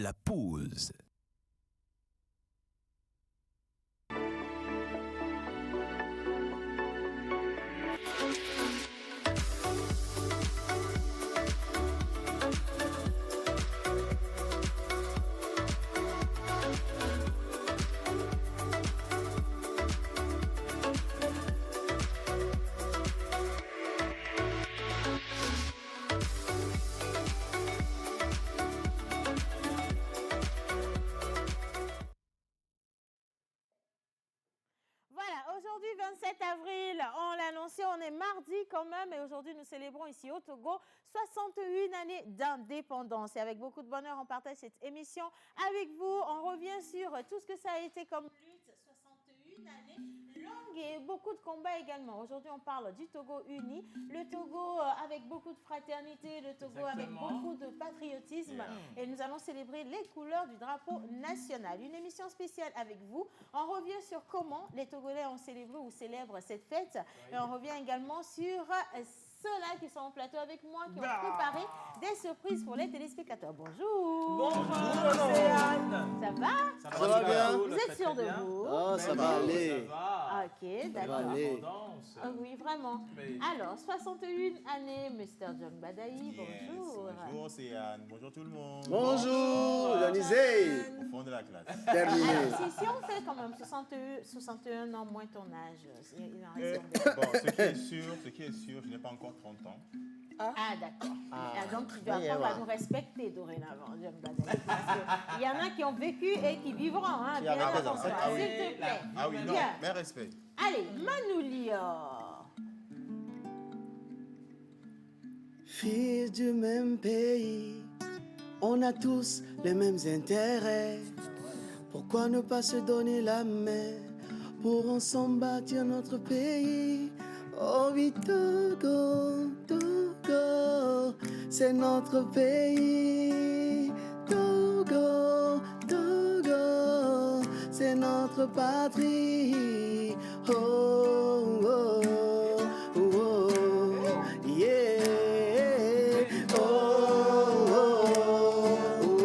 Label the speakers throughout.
Speaker 1: la pause.
Speaker 2: Aujourd'hui, 27 avril, on l'a annoncé, on est mardi quand même, et aujourd'hui nous célébrons ici au Togo 61 années d'indépendance. Et avec beaucoup de bonheur, on partage cette émission avec vous. On revient sur tout ce que ça a été comme lutte, 61 années longues et beaucoup de combats également. Aujourd'hui, on parle du Togo uni, le Togo avec beaucoup de fraternité, le Togo avec beaucoup de patriotisme. Et nous allons célébrer les couleurs du drapeau national. Une émission spéciale avec vous. On revient sur comment les Togolais ont célébré ou célèbrent cette fête. Et on revient également sur ceux-là qui sont en plateau avec moi, qui ont préparé des surprises pour les téléspectateurs. Bonjour.
Speaker 3: Bonjour, Océane.
Speaker 2: Ça va?
Speaker 3: Ça va bien.
Speaker 2: Vous êtes sûr de vous?
Speaker 3: Oh, ça va aller.
Speaker 2: Ça va. Ok, d'accord. Oui, vraiment. Alors, 61 années, Mr. John Badaï, bonjour.
Speaker 4: Bonjour, Océane. Bonjour tout le monde.
Speaker 3: Bonjour, Dionisé.
Speaker 4: Au fond de la classe.
Speaker 3: Terminé.
Speaker 2: Alors, si on fait quand même 61 ans moins ton âge, il en reste combien?
Speaker 4: Bon, ce qui est sûr, je n'ai pas encore 30 ans.
Speaker 2: Ah, d'accord. Donc, tu dois apprendre à nous respecter dorénavant, John Badaï. Parce qu'il y en a qui ont vécu et qui vivront. Hein, bien avant ça, s'il te plaît.
Speaker 4: Ah oui, non,
Speaker 2: Bien.
Speaker 4: mais respect.
Speaker 2: Allez, Manoulia.
Speaker 3: Fils du même pays, on a tous les mêmes intérêts. Pourquoi ne pas se donner la main pour ensemble bâtir notre pays? Oh oui, Togo, Togo, c'est notre pays. Togo, Togo, c'est notre patrie. Oh, oh, oh, oh, yeah. Oh, oh, oh,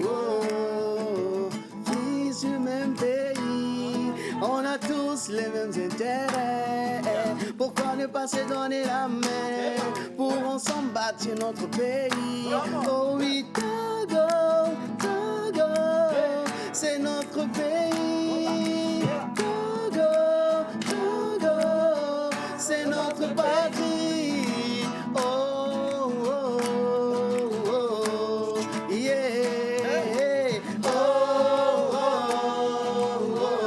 Speaker 3: oh. Fils du même pays, on a tous les mêmes intérêts. Pourquoi ne pas se donner la main pour ensemble bâtir notre pays? Oh oui, Togo, Togo, c'est notre pays. Togo, Togo, c'est notre patrie. Oh, oh, oh, yeah. Oh, oh, oh,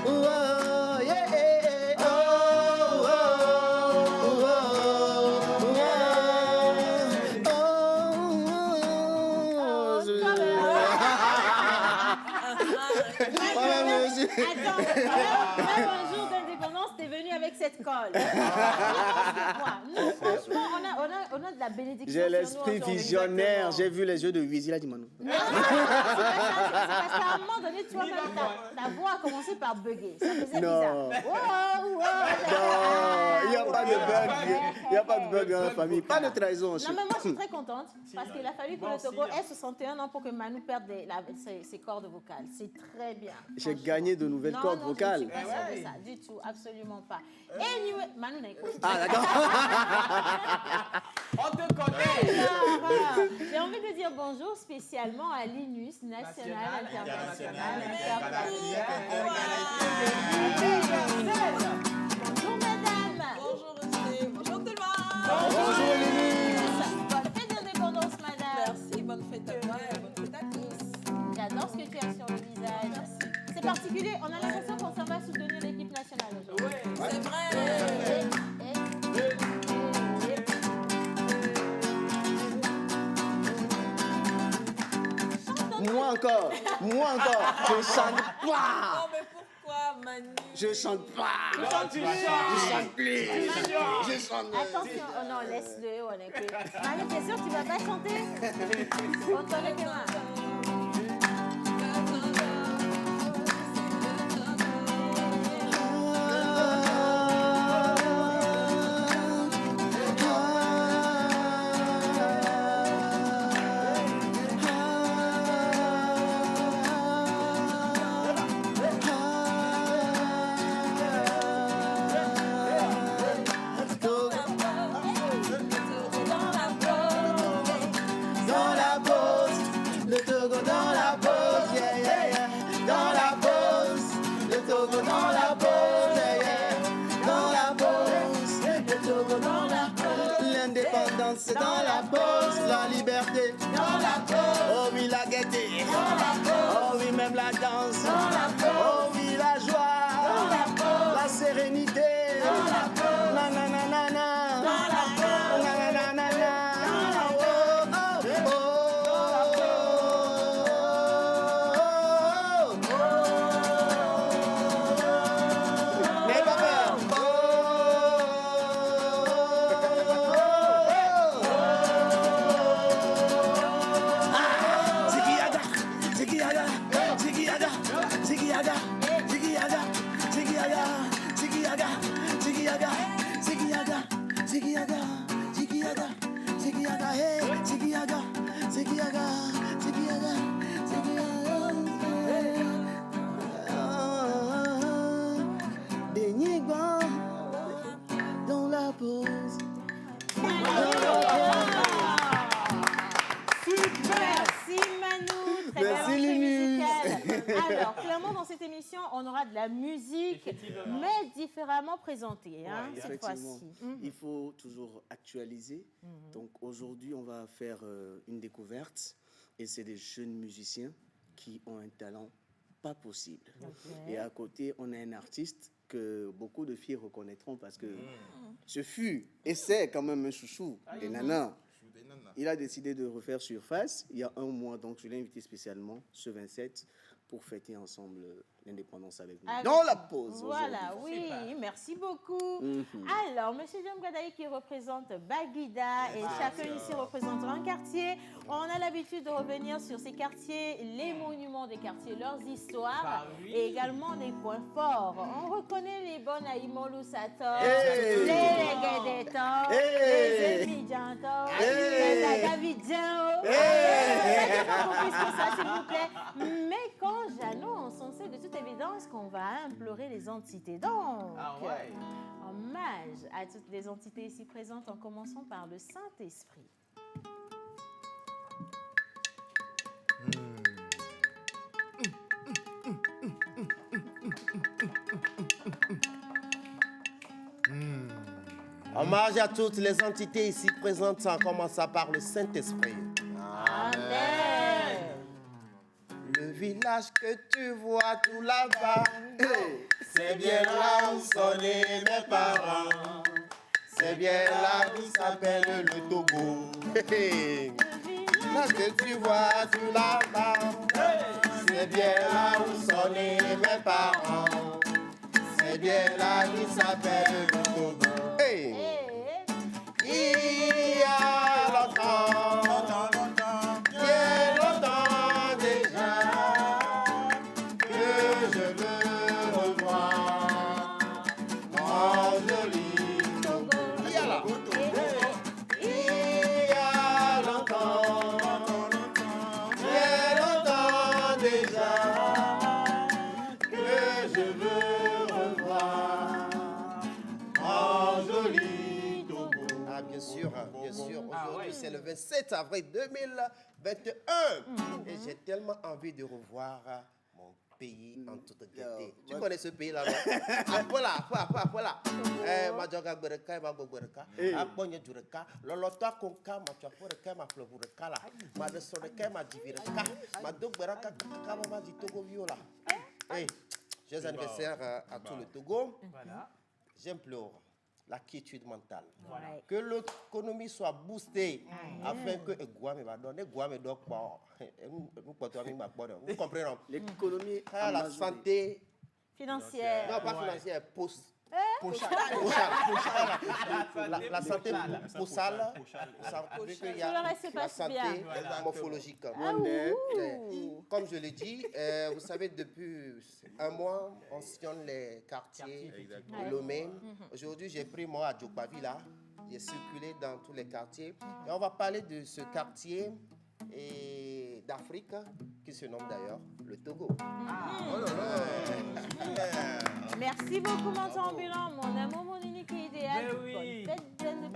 Speaker 3: oh, hey. Oh, oh, oh, oh, yeah. Oh,
Speaker 2: Attends, même un jour d'indépendance, t'es venu avec cette colle. Nous, franchement, on a de la bénédiction.
Speaker 3: J'ai l'esprit visionnaire. J'ai vu les yeux de Wizy, il a dit Manou.
Speaker 2: Non, c'est parce qu'à un moment donné, toi-même, ta voix a commencé par bugger. Ça faisait bizarre.
Speaker 3: Non.
Speaker 2: Wow,
Speaker 3: Non, il n'y a pas de bug. Il n'y a pas de bug dans la famille. Pas de trahison.
Speaker 2: Non, mais moi, je suis très contente parce qu'il a fallu que le Togo ait 61 ans pour que Manu perde ses cordes vocales. C'est très bien.
Speaker 3: J'ai gagné de nouvelles cordes vocales.
Speaker 2: Non, je ne suis pas sûre de ça, du tout, absolument pas. Anyway, Manu n'a écouté.
Speaker 3: Ah, d'accord.
Speaker 5: On te connaît.
Speaker 2: Alors, j'ai envie de dire bonjour spécialement à l'INUS, National, International, Bonjour mesdames.
Speaker 6: Bonjour Roger. Bonjour tout le monde.
Speaker 3: Bonjour l'INUS.
Speaker 2: Bonne fête d'indépendance madame.
Speaker 6: Merci, bonne fête à toi et bonne fête à tous.
Speaker 2: J'adore ce que tu as sur le visage. C'est particulier, on a l'impression qu'on s'en va soutenir l'équipe nationale aujourd'hui.
Speaker 6: C'est vrai.
Speaker 3: Moi encore. Je chante pas.
Speaker 6: Oh, mais pourquoi Manu?
Speaker 3: Je chante pas.
Speaker 5: Tu
Speaker 3: Je chante plus. Je chante.
Speaker 2: Attention, oh non, laisse-le, on est que... Manu, t'es sûr que tu vas pas chanter? On te le demande.
Speaker 3: L'indépendance c'est dans la pause, la liberté dans la pause. Oh oui la gaieté dans la pause. Oh oui même la danse dans la pause. Oh oui la joie dans la pause. La sérénité dans la pause. Na na na na na dans la pause. Na na na na na dans la pause. N'aie pas peur. Dans la pause.
Speaker 2: Merci Manu, très belle
Speaker 3: Merci,
Speaker 2: entrée
Speaker 3: Linus.
Speaker 2: musicale. Alors, clairement, dans cette émission, on aura de la musique, mais différemment présentée, hein, cette
Speaker 3: Effectivement,
Speaker 2: fois-ci.
Speaker 3: il faut toujours actualiser. Donc aujourd'hui, on va faire une découverte et c'est des jeunes musiciens qui ont un talent pas possible. Et à côté, on a un artiste que beaucoup de filles reconnaîtront parce que ce fut et c'est quand même un chouchou des nanas. Il a décidé de refaire surface il y a un mois, donc je l'ai invité spécialement ce 27 pour fêter ensemble l'indépendance avec nous. Dans la pause.
Speaker 2: Voilà, oui, merci beaucoup. Alors, M. John Gadaï qui représente Baguida et chacun ici représente un quartier. On a l'habitude de revenir sur ces quartiers, les monuments des quartiers, leurs histoires et également des points forts. On reconnaît les bonnes à Imolu Sator, les Guédétans, les Emidjantans, les Davidjans. Pas plus que ça, s'il vous plaît. Mais quand j'annonce, on sait de toute évidence qu'on va implorer les entités. Donc, hommage à toutes les entités ici présentes, en commençant par le Saint-Esprit.
Speaker 1: Hommage à toutes les entités ici présentes, en commençant par le Saint-Esprit.
Speaker 2: Amen.
Speaker 1: Le village que tu vois tout là-bas, c'est bien là où sont nés mes parents. C'est bien là où s'appelle le Togo. Là que tu vois tout là-bas, c'est bien là où sont nés mes parents. C'est bien là où s'appelle le Togo. Il y a longtemps, bien longtemps déjà, que je veux revoir mon joli Togo. Il y a là. Il y a longtemps, bien longtemps déjà, que je veux revoir mon joli Togo. Ah, bien sûr, bien sûr. Aujourd'hui, c'est le 27 avril 2021. Et j'ai tellement envie de revoir mon pays en toute gaieté. Tu connais ce pays-là, non? Ah, voilà. Majoga Gbereka, Mago Gbereka, Abonye Dureka, Lolota Konka, Machaforeka, Maflobureka, Madesoreka, Majivireka, Madogberaka, Kakama, Togo Viola. Joyeux anniversaire à tout le Togo. J'implore la quiétude mentale. Que l'économie soit boostée afin que Guame va donner Guame donc vous comprenez?
Speaker 3: L'économie
Speaker 1: La santé
Speaker 2: Financière.
Speaker 1: non, pas financière, la santé postale, il y a la santé morphologique. Comme je l'ai dit, vous savez, depuis un mois, on sillonne les quartiers de Lomé. Aujourd'hui, j'ai pris moi à Djokbavila. J'ai circulé dans tous les quartiers. Et on va parler de ce quartier d'Afrique qui se nomme d'ailleurs le Togo.
Speaker 2: Merci beaucoup, mon ambulant, mon amour, mon unique et idéal. Bonne fête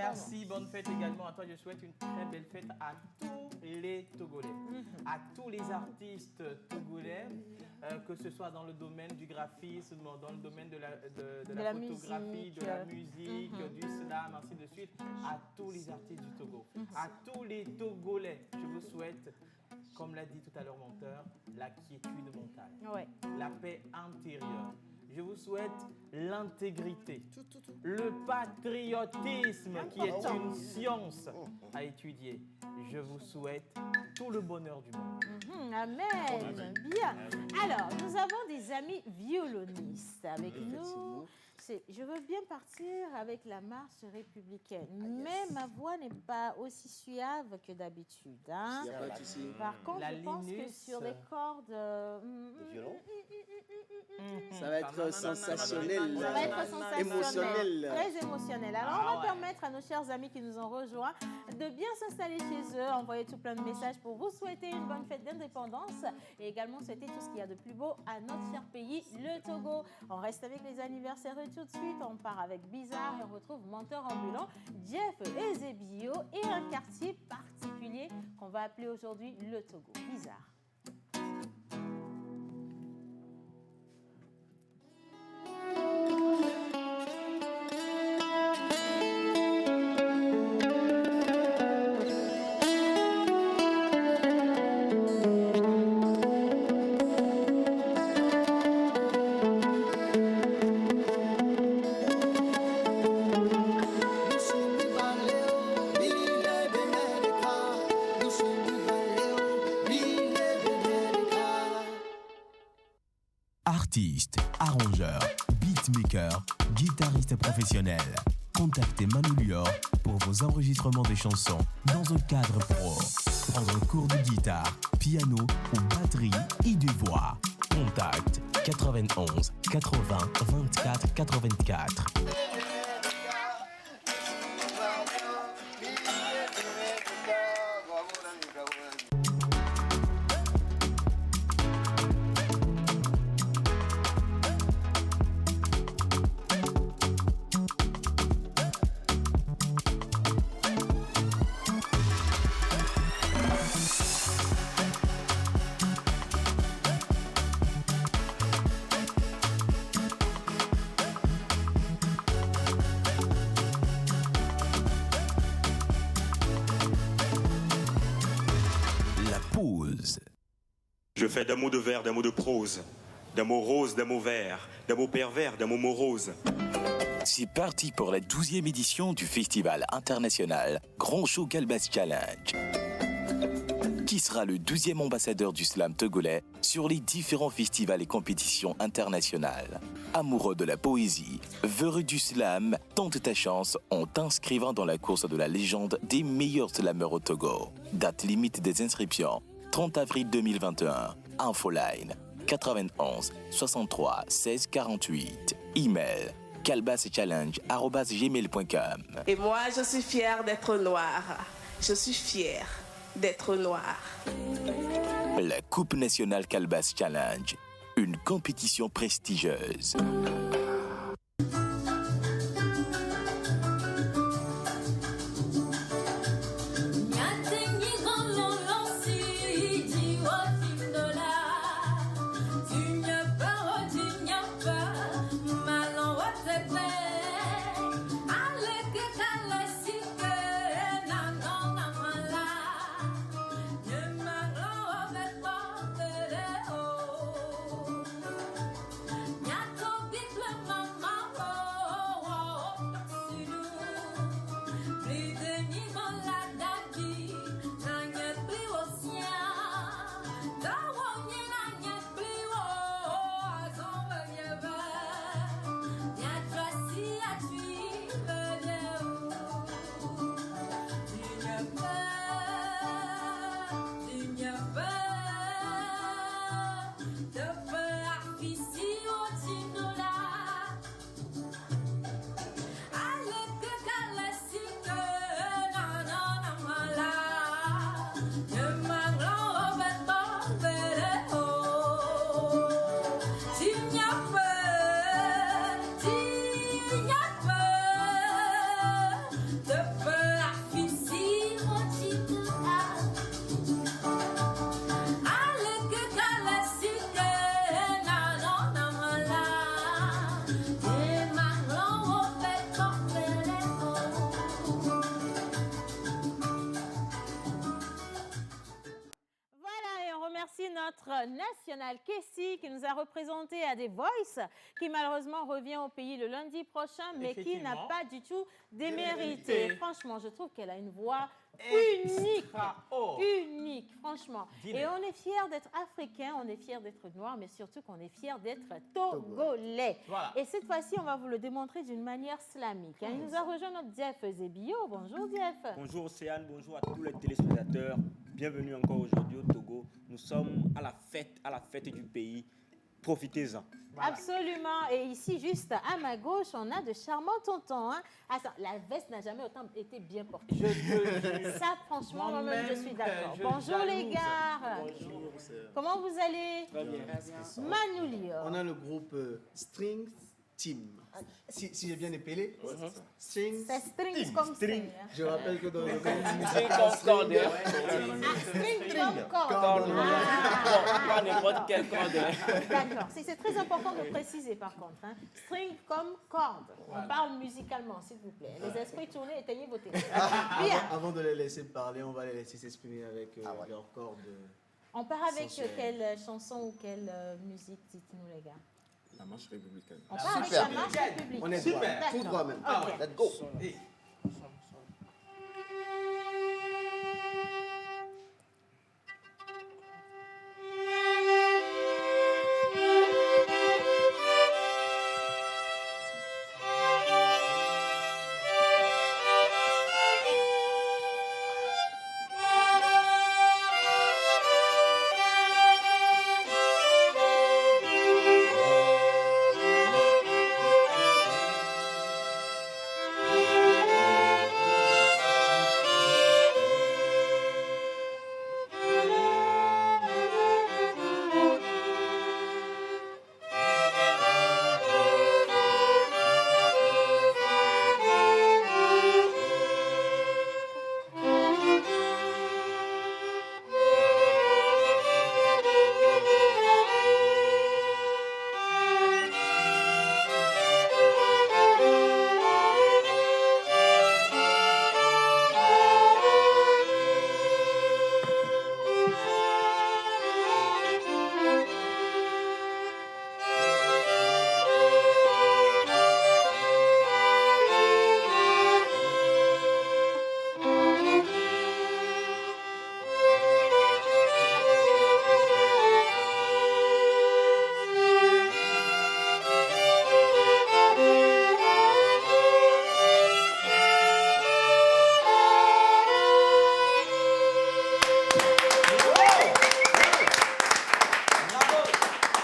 Speaker 5: Merci, bonne fête également à toi. Je souhaite une très belle fête à tous les Togolais, à tous les artistes togolais, que ce soit dans le domaine du graphisme, dans le domaine de la photographie, de la musique, du slam, ainsi de suite, à tous les artistes du Togo, à tous les Togolais. Je vous souhaite, comme l'a dit tout à l'heure mon père, la quiétude mentale, la paix intérieure. Je vous souhaite l'intégrité, le patriotisme qui est une science à étudier. Je vous souhaite tout le bonheur du monde.
Speaker 2: Amen. Bien. Alors, nous avons des amis violonistes avec nous. Je veux bien partir avec la marche républicaine, mais ma voix n'est pas aussi suave que d'habitude. Hein? Par contre, je pense que sur les cordes...
Speaker 1: Le violon.
Speaker 3: Ça va être sensationnel,
Speaker 2: Ça va être sensationnel,
Speaker 3: émotionnel.
Speaker 2: très émotionnel. Alors, on va permettre à nos chers amis qui nous ont rejoints de bien s'installer chez eux, envoyer tout plein de messages pour vous souhaiter une bonne fête d'indépendance et également souhaiter tout ce qu'il y a de plus beau à notre cher pays, le Togo. On reste avec les anniversaires et tout de suite, on part avec Bizarre et on retrouve Menteur Ambulant, Jeff Ezebio et un quartier particulier qu'on va appeler aujourd'hui le Togo. Bizarre.
Speaker 7: Artiste, arrangeur, beatmaker, guitariste professionnel. Contactez Manu Lior pour vos enregistrements de chansons dans un cadre pro. Prendre un cours de guitare, piano ou batterie et de voix. Contact 91 80 24 84.
Speaker 8: Je fais d'un mot de vers, d'un mot de prose, d'un mot rose, d'un mot vert, d'un mot pervers, d'un mot morose.
Speaker 7: C'est parti pour la 12e édition du Festival international Grand Show Calbas Challenge. Qui sera le 12e ambassadeur du slam togolais sur les différents festivals et compétitions internationales. Amoureux de la poésie, véreux du slam, tente ta chance en t'inscrivant dans la course de la légende des meilleurs slameurs au Togo. Date limite des inscriptions, 30 avril 2021. Infoline 91 63 16 48. Email calbaschallenge@gmail.com.
Speaker 9: Et moi, je suis fière d'être noire. Je suis fière d'être noire.
Speaker 7: La Coupe nationale Calbas Challenge, une compétition prestigieuse.
Speaker 2: notre national Kessie qui nous a représenté à des Voice, qui malheureusement revient au pays le lundi prochain, mais qui n'a
Speaker 5: Effectivement.
Speaker 2: pas du tout démérité. Franchement, je trouve qu'elle a une voix unique. Unique, franchement. Et on est fiers d'être africains, on est fiers d'être noirs, mais surtout qu'on est fiers d'être togolais.
Speaker 5: Voilà.
Speaker 2: Et cette fois-ci, on va vous le démontrer d'une manière slamique. Il nous a rejoint notre Dief Zebio. Bonjour Dief.
Speaker 10: Bonjour Océane, bonjour à tous les téléspectateurs. Bienvenue encore aujourd'hui au Togo. Nous sommes à la fête du pays. Profitez-en.
Speaker 5: Voilà.
Speaker 2: Absolument. Et ici, juste à ma gauche, on a de charmants tontons. Hein. Attends, la veste n'a jamais autant été bien portée.
Speaker 5: Je te
Speaker 2: Ça, franchement, moi-même, je suis d'accord.
Speaker 5: je
Speaker 2: Bonjour les
Speaker 5: jalouse.
Speaker 2: gars.
Speaker 3: Bonjour.
Speaker 2: Comment vous allez?
Speaker 10: Très bien.
Speaker 2: Manoulio.
Speaker 11: On a le groupe String Team. Si j'ai bien épelé, String.
Speaker 2: Ça strings comme string. Hein.
Speaker 11: Je rappelle que dans le groupe
Speaker 10: String
Speaker 11: musical
Speaker 10: comme
Speaker 11: String,
Speaker 10: corde.
Speaker 2: Ah, string comme corde.
Speaker 11: Corde.
Speaker 10: Pas n'importe quelle corde.
Speaker 2: D'accord. C'est très important de préciser par contre. Hein. String comme corde. On parle musicalement, s'il vous plaît. Les esprits tournés, éteignez vos télés. Bien.
Speaker 11: Avant de les laisser parler, on va les laisser s'exprimer avec leurs cordes.
Speaker 2: On part avec
Speaker 11: Sensuel.
Speaker 2: quelle chanson ou quelle musique, dites-nous les gars?
Speaker 11: La marche républicaine.
Speaker 2: On part avec
Speaker 1: Super.
Speaker 2: la marche républicaine.
Speaker 11: On est
Speaker 5: Super.
Speaker 11: droit, tout droit même.
Speaker 5: Ah ouais.
Speaker 1: Let's go.
Speaker 5: Et-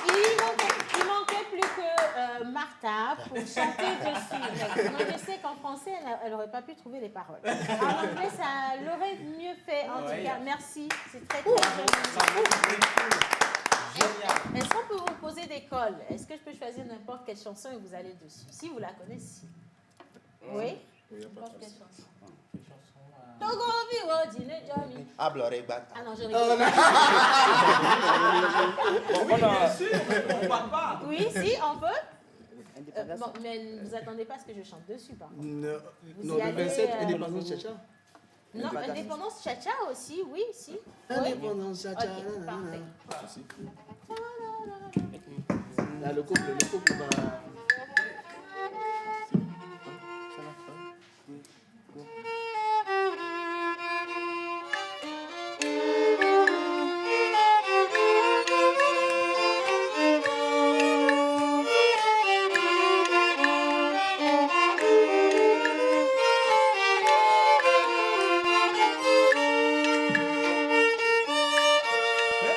Speaker 2: Il manquait plus que Martha pour chanter dessus. Moi, je sais qu'en français, elle n'aurait pas pu trouver les paroles. En anglais, ça l'aurait mieux fait. En tout cas, merci. C'est très, très joli. Est-ce qu'on peut vous poser des cols? Est-ce que je peux choisir n'importe quelle chanson et vous allez dessus? Si vous la connaissez. Oui? N'importe quelle chanson. Togo Viwo Dine Johnny.
Speaker 1: Ablorebat.
Speaker 2: Ah non, je rigole.
Speaker 5: Oui, bien sûr, on parle pas.
Speaker 2: Oui, si, on peut. Bon, mais ne vous attendez pas à ce que je chante dessus, par contre.
Speaker 11: Non,
Speaker 2: Vous y
Speaker 11: le
Speaker 2: allez,
Speaker 11: 27, indépendance Chacha.
Speaker 2: Non, indépendance Chacha aussi, oui, si.
Speaker 11: Indépendance Chacha.
Speaker 2: Ok, parfait.
Speaker 11: Là, le couple va.
Speaker 5: Hey.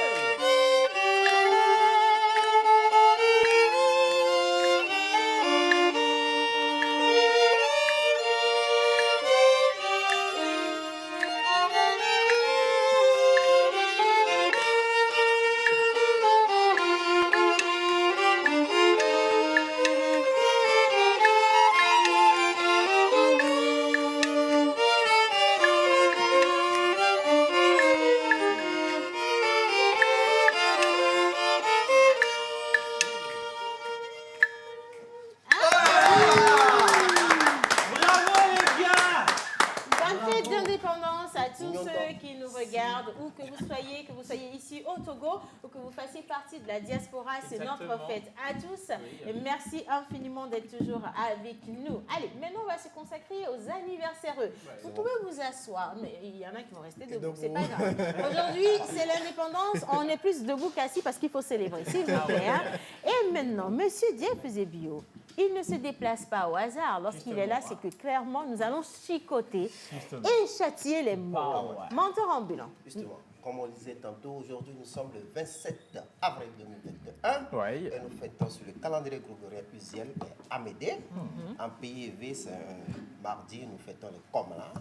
Speaker 2: Bonne fête d'indépendance à tous ceux qui nous regardent, où que vous soyez ici au Togo, ou que vous fassiez partie de la diaspora. C'est notre fête à tous. Et merci infiniment d'être toujours avec nous. Allez, maintenant on va se consacrer aux anniversaires. Vous pouvez vous asseoir, mais il y en a qui vont rester debout, c'est pas grave. Aujourd'hui, c'est l'indépendance, on est plus debout qu'assis parce qu'il faut célébrer, s'il vous plaît. Hein. Et maintenant, Monsieur Diep Zebio, il ne se déplace pas au hasard. Lorsqu'il est là, c'est que clairement, nous allons chicoter et châtier les morts. Menteur ambulant.
Speaker 1: Justement, comme on le disait tantôt, aujourd'hui, nous sommes le 27 avril 2021. Et nous fêtons sur le calendrier grégorien usuel et Amédée. En pays élevé, c'est un mardi, nous fêtons les Komla,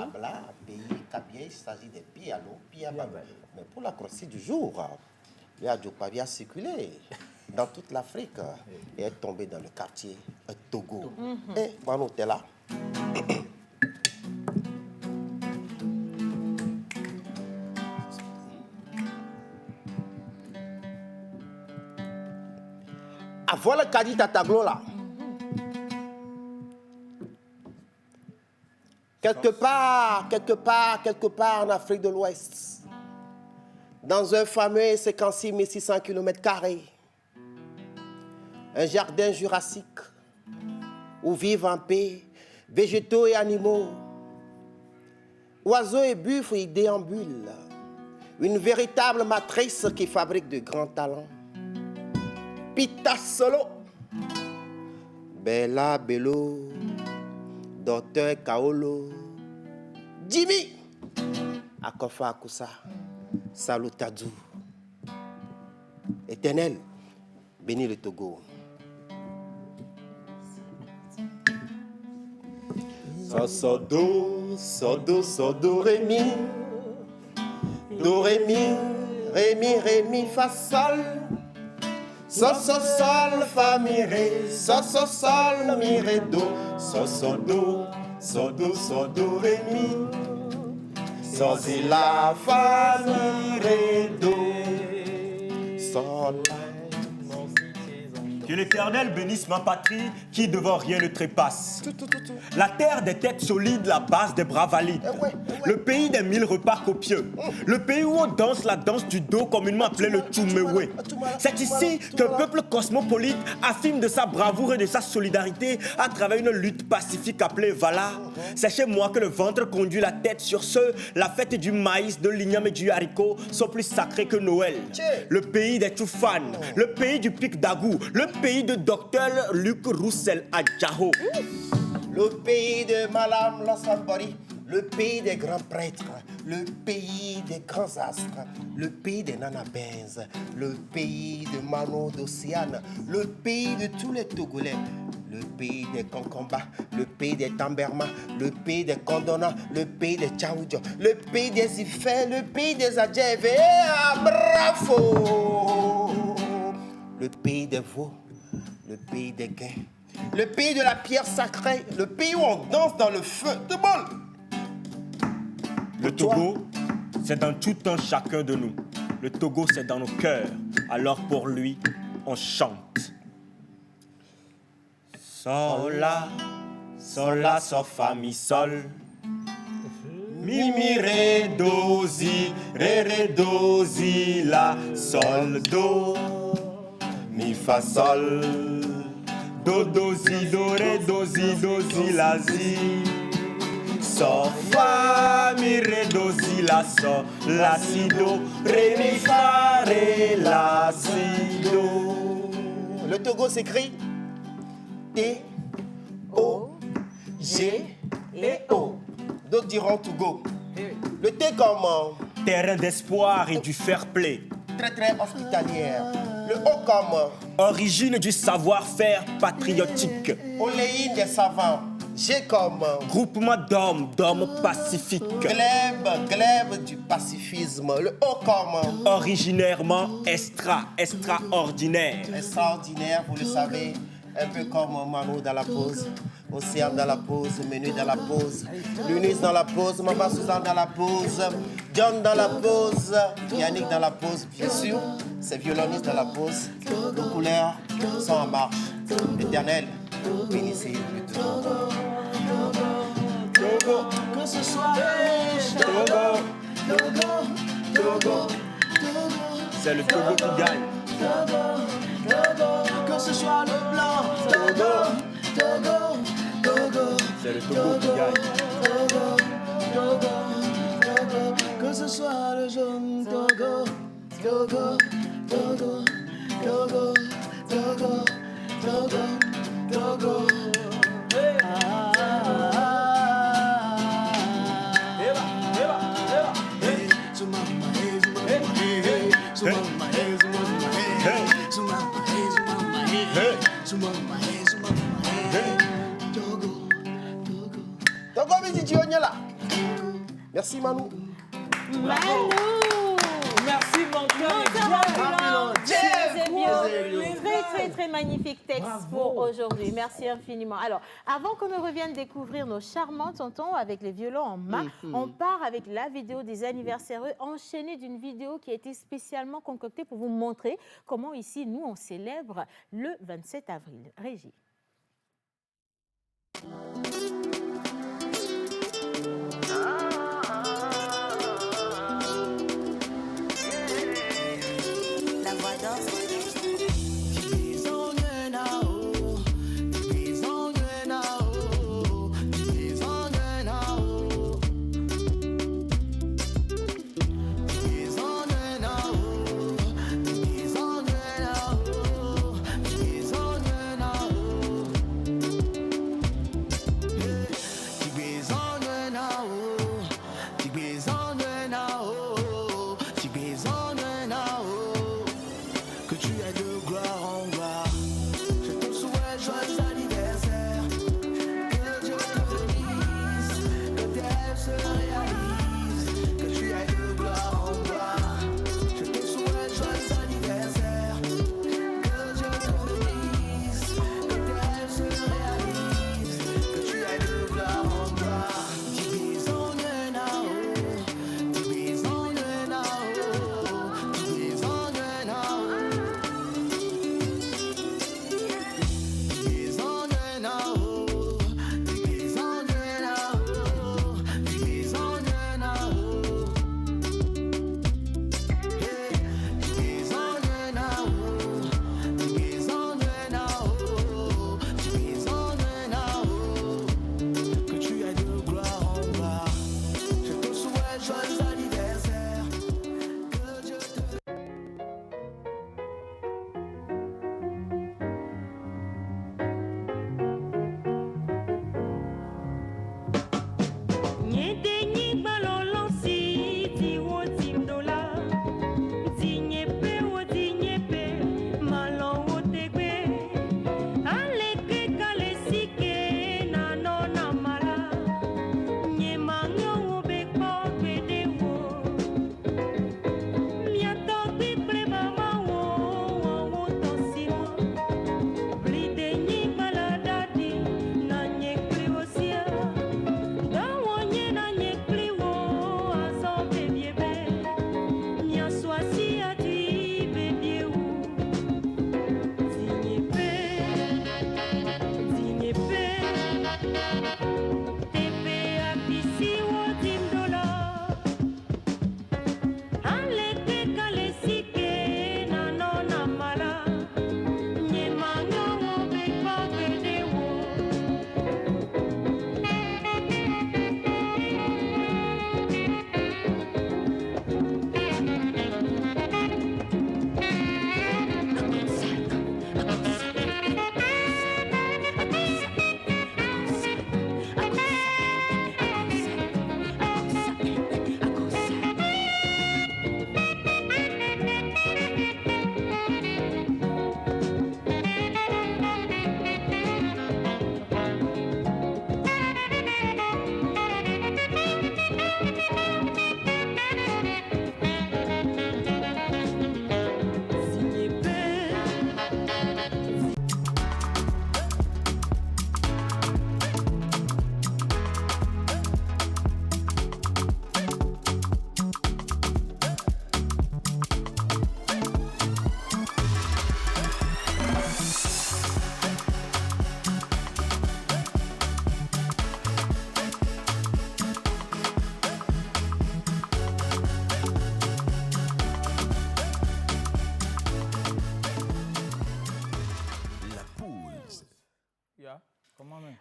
Speaker 1: Abla, pays Kabie, il s'agit des Pialo, Piabalo. Mais pour la croissance du jour, le Adjokpavi a circulé dans toute l'Afrique et est tombé dans le quartier Togo. Et Manu est là. Voilà le Kadi Tataglo là. Quelque part en Afrique de l'Ouest, dans un fameux 56 600 km², un jardin jurassique où vivent en paix végétaux et animaux, oiseaux et buffles y déambulent, une véritable matrice qui fabrique de grands talents. Pita Solo, Bella Bello, Docteur Kaolo, Jimmy, Akofa Akusa, Salutadou. Éternel, bénis le Togo. Sodo, Rémi, Do, Rémi, Fa, Sol. Sol, fa, mi, ré, sol, mi, ré, do, do, ré, mi, si, la, fa, mi, ré, do, sol.
Speaker 8: Que l'Éternel bénisse ma patrie qui devant rien ne trépasse. La terre des têtes solides, la base des bras valides. Le pays des 1000 repas copieux. Le pays où on danse la danse du dos communément appelé le Tchoumewe. C'est ici qu'un peuple cosmopolite affirme de sa bravoure et de sa solidarité à travers une lutte pacifique appelée Vala. C'est chez moi que le ventre conduit la tête. Sur ce, la fête du maïs, de l'igname et du haricot sont plus sacrées que Noël. Le pays des Tchoufan, le pays du pic d'Agou, le pays de Docteur Luc Roussel Adjaho.
Speaker 1: Le pays de Malam Lassambari, le pays des grands prêtres, le pays des grands astres, le pays des Nanabens, le pays de Mano d'Océane, le pays de tous les Togolais, le pays des Konkamba, le pays des Tamberma, le pays des Kondona, le pays des Tchaoudjo, le pays des Ifè, le pays des Adjèves, bravo! Le pays des veaux, le pays des gains, le pays de la pierre sacrée, le pays où on danse dans le feu de bol.
Speaker 8: Le Togo, c'est dans tout un chacun de nous. Le Togo, c'est dans nos cœurs. Alors pour lui, on chante. Sol, la, sol, fa, mi, sol. Mi, ré, do, si, ré, do, si, la, sol, do. Mi, fa, sol. Do, si, ré, do, si, la, si. So, fa, mi, ré, do, si, la, si, do. Ré, mi, fa, ré, la, si, do.
Speaker 1: Le Togo s'écrit T, O, G et O. D'autres diront Togo. Le T comme
Speaker 8: terrain d'espoir et du fair play.
Speaker 1: Très hospitalière. Le O comme
Speaker 8: origine du savoir-faire patriotique.
Speaker 1: Oléine des savants. G comme
Speaker 8: groupement d'hommes pacifiques.
Speaker 1: Glaive du pacifisme. Le O comme
Speaker 8: originairement extraordinaire.
Speaker 1: Extraordinaire, vous le savez, un peu comme Manu dans la pause, Océane dans la pause, Menu dans la pause, Lunis dans la pause, Maman Suzanne dans la pause, John dans la pause, Yannick dans la pause, bien sûr, ces violonistes dans la pause. Nos couleurs sont en marche. Éternel, bénissez le Togo.
Speaker 8: Togo.
Speaker 3: Que ce soit rouge, Togo, Togo, Togo, Togo.
Speaker 8: C'est le Togo qui gagne.
Speaker 3: Togo, Togo. Que ce soit le blanc, Togo, Togo, Togo.
Speaker 8: C'est le Togo qui gagne.
Speaker 3: Togo, Togo, Togo. Que ce soit le jaune, Togo, Togo, Togo, Togo, Togo, Togo, Togo.
Speaker 1: Togo Miziki Onyala. Merci Manu.
Speaker 2: Manu.
Speaker 5: Merci mon cœur.
Speaker 2: Très, très magnifique texte pour aujourd'hui. Merci infiniment. Alors, avant qu'on ne revienne découvrir nos charmants tontons avec les violons en main, on part avec la vidéo des anniversaires enchaînée d'une vidéo qui a été spécialement concoctée pour vous montrer comment ici, nous, on célèbre le 27 avril. Régie.
Speaker 12: La voix d'or.